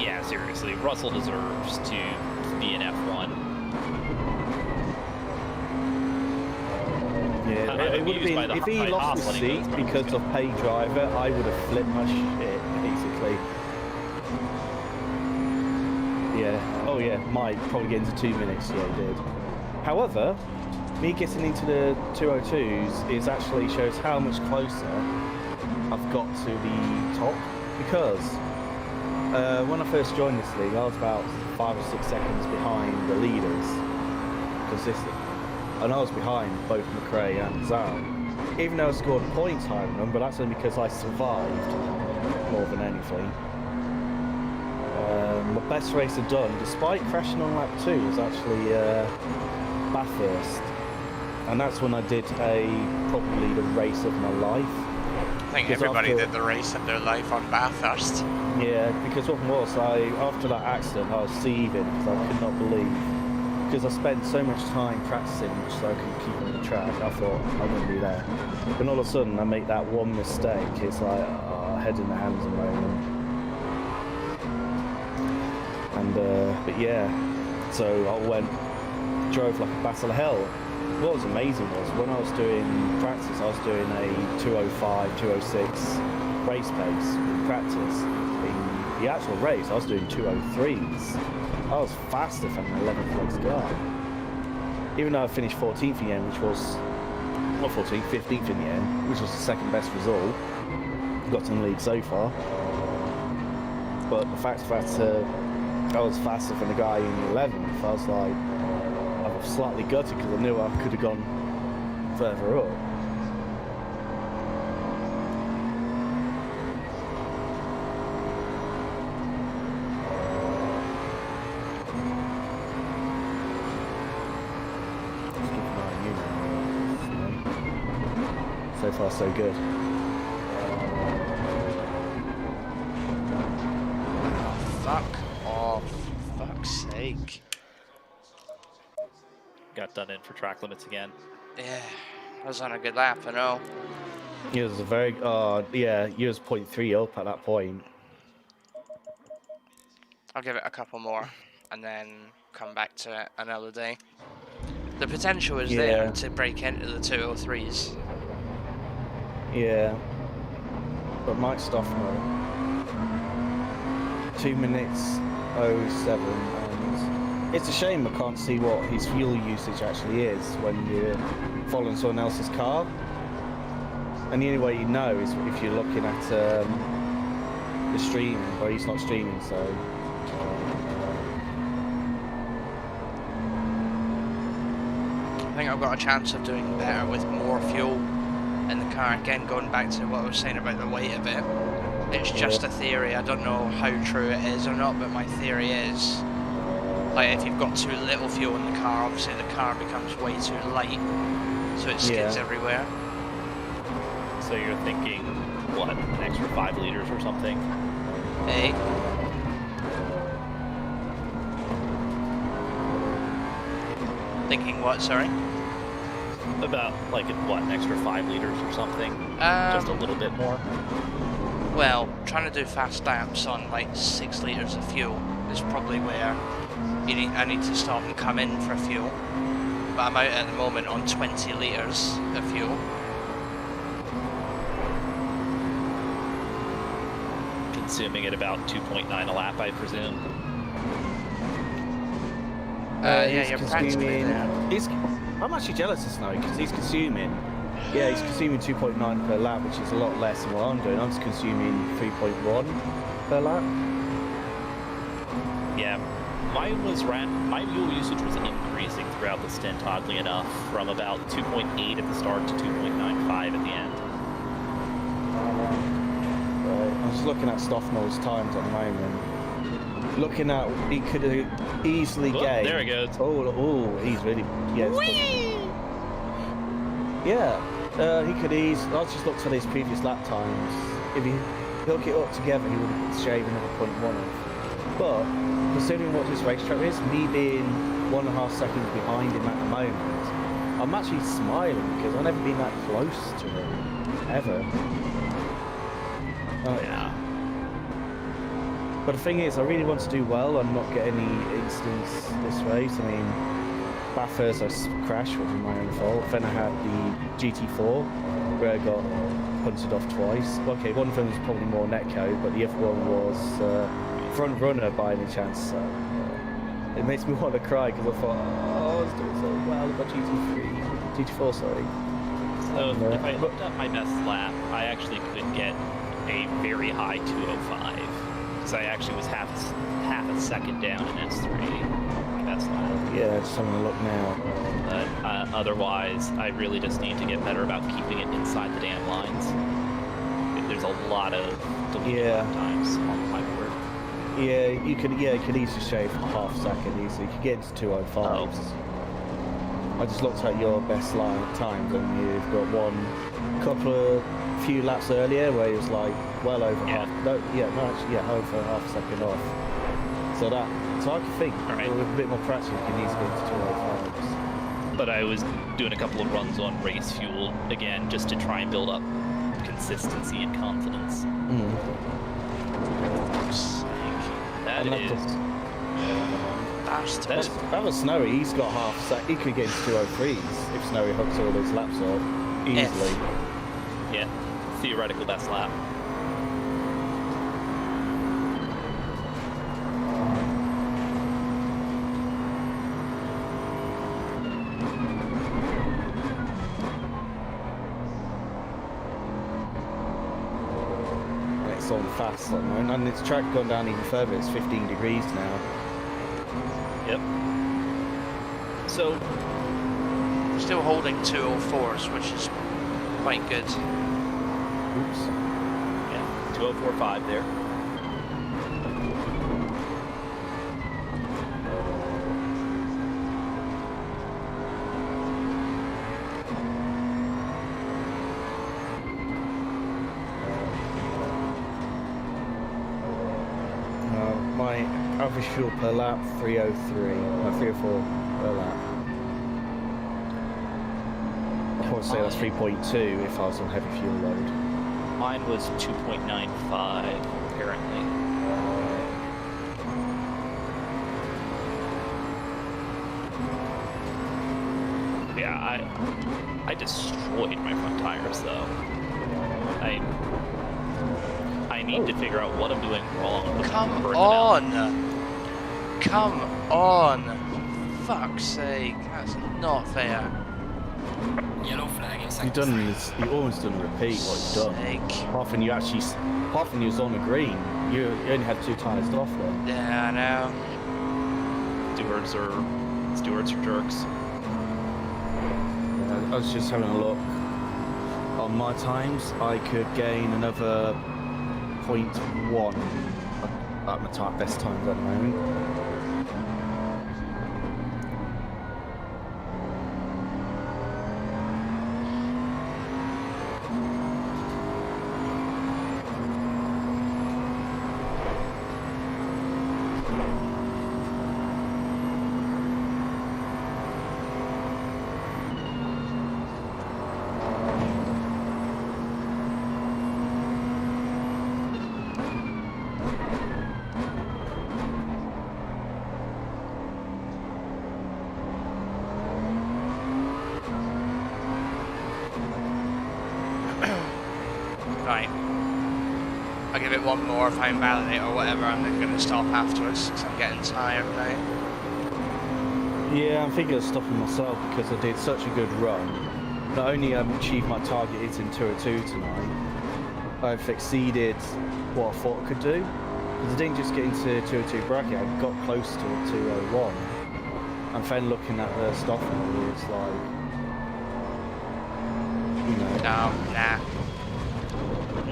Yeah, seriously, Russell deserves to be an F1.
Yeah, it would have been, if he lost his seat because of pay driver, I would have flipped my shit, basically. Yeah, oh yeah, Mike probably get into 2 minutes, yeah he did. However, me getting into the 202s is actually shows how much closer I've got to the top, because when I first joined this league, I was about 5 or 6 seconds behind the leaders, consistent. And I was behind both McRae and Zal. Even though I scored points higher than them, but that's only because I survived more than anything. My best race I've done, despite crashing on lap 2, was actually Bathurst. And that's when I did probably the race of my life.
I think everybody did the race of their life on Bathurst.
Yeah, because what was after that accident, I was seething because I could not believe. Because I spent so much time practicing so I could keep on the track, I thought I'm going to be there. Then all of a sudden I make that one mistake, it's like, head in the hands a moment. And, but yeah, so I drove like a battle of hell. What was amazing was when I was doing practice, I was doing a 205, 206 race pace in practice in the actual race, I was doing 2:03s. I was faster than an 11th place guy. Even though I finished 14th in the end, which was, not 14th, 15th in the end, which was the second best result. Got in the lead so far. But the fact that I was faster than the guy in the 11th, I was like, I was slightly gutted because I knew I could have gone further up. So far, so good.
Fuck off. Fuck's sake.
Got done in for track limits again.
Yeah, I was on a good lap, I know.
He was a very, yeah, he was 0.3 up at that point.
I'll give it a couple more and then come back to it another day. The potential is there to break into the 203s.
Yeah. But Mike Stoffner, 2 minutes 07, and it's a shame I can't see what his fuel usage actually is when you're following someone else's car. And the only way you know is if you're looking at the streaming, but he's not streaming, so.
I think I've got a chance of doing better with more fuel in the car. Again, going back to what I was saying about the weight of it, it's just a theory. I don't know how true it is or not, but my theory is, like, if you've got too little fuel in the car, obviously the car becomes way too light, so it skids everywhere.
So you're thinking, what, an extra 5 liters or something?
Hey. Thinking what, sorry?
About, like, what, an extra 5 liters or something? Just a little bit more?
Well, trying to do fast laps on, like, 6 litres of fuel is probably where I need to stop and come in for fuel. But I'm out at the moment on 20 litres of fuel.
Consuming at about 2.9 a lap, I presume.
Yeah, you're practically there.
I'm actually jealous of Snow because he's consuming 2.9 per lap, which is a lot less than what I'm doing. I'm just consuming 3.1 per lap.
Yeah, my fuel usage was increasing throughout the stint, oddly enough, from about 2.8 at the start to 2.95 at the end.
Right, I'm just looking at Stoffner's times at the moment. Looking at, he could have easily gained.
There he goes.
Oh, he's really, he could easily. I just looked at his previous lap times. If he hook it up together, he would have shaved another 0.1 off. But considering what this racetrack is, me being 1.5 seconds behind him at the moment, I'm actually smiling because I've never been that close to him ever.
Yeah.
But the thing is, I really want to do well and not get any instance this race. I mean, Bathurst I crashed, which was my own fault. Then I had the GT4, where I got punted off twice. Okay, one of them was probably more netcode, but the other one was front runner by any chance. So it makes me want to cry because I thought, oh, I was doing so well with my GT4, sorry.
So if I looked up my best lap, I actually could get a very high 205. Because I actually was half a second down in S3. My best lap.
Yeah, just having a look now.
But otherwise, I really just need to get better about keeping it inside the damn lines. There's a lot of deleted lap times on my board.
Yeah, you could easily shave half second easily. You could get into 205s. Oh. I just looked at your best times and you've got few laps earlier where it was like well over over half a second off. So I can think with a bit more practice you can easily get into 205s.
But I was doing a couple of runs on race fuel again just to try and build up consistency and confidence. That
was Snowy. He's got half a sec. He could get into 203s if Snowy hooks all his laps off easily.
Yeah, theoretical best lap.
it's on fast at the moment, and it's track gone down even further. It's 15 degrees now.
Yep. So,
Still holding 204s, which is quite good.
Oops.
yeah, 2045 there.
My average fuel per lap 303, no 304 per lap. I want to say that's 3.2 if I was on heavy fuel load.
Mine was 2.95, apparently. Yeah, I destroyed my front tires, though. I need to figure out what I'm doing wrong. With
Come
burning
on!
out.
Come on! Fuck's sake, that's not fair.
Yellow flag in
You've
second.
done this. You almost done repeat what you've done.
Sake.
Apart from you was on the green, you only had 2 tyres off there.
Yeah, I know.
Stewards are jerks.
I was just having a look. On my times, I could gain another 0.1 at my best times at the moment.
Right. I'll give it one more. If I invalidate or whatever, I'm then going to stop afterwards because I'm getting tired now.
Yeah, I'm thinking of stopping myself because I did such a good run. Not only achieved my target hit in 202 tonight, I've exceeded what I thought I could do. Because I didn't just get into 202 bracket, I got close to a 201. And then looking at the stuff, it's like, you know.
No, nah.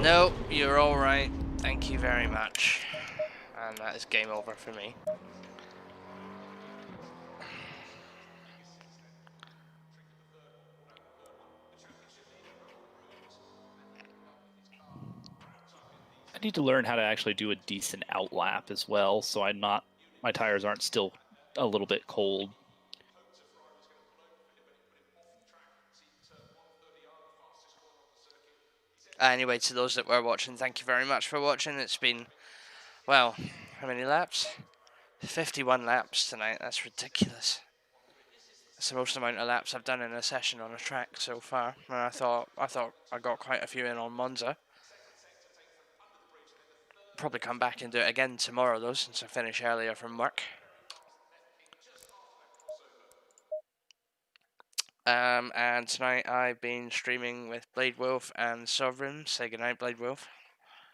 No, you're alright. Thank you very much. And that is game over for me.
I need to learn how to actually do a decent outlap as well, so my tires aren't still a little bit cold.
Anyway, to those that were watching, thank you very much for watching. It's been, well, how many laps? 51 laps tonight. That's ridiculous. That's the most amount of laps I've done in a session on a track so far. And I thought I got quite a few in on Monza. Probably come back and do it again tomorrow though, since I finish earlier from work. And tonight I've been streaming with Blade Wolf and Sovereign. Say goodnight, Blade Wolf.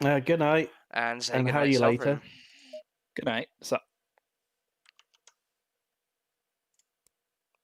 Good night.
And say
And
goodnight,
how are you
Sovereign.
later?
Good night. So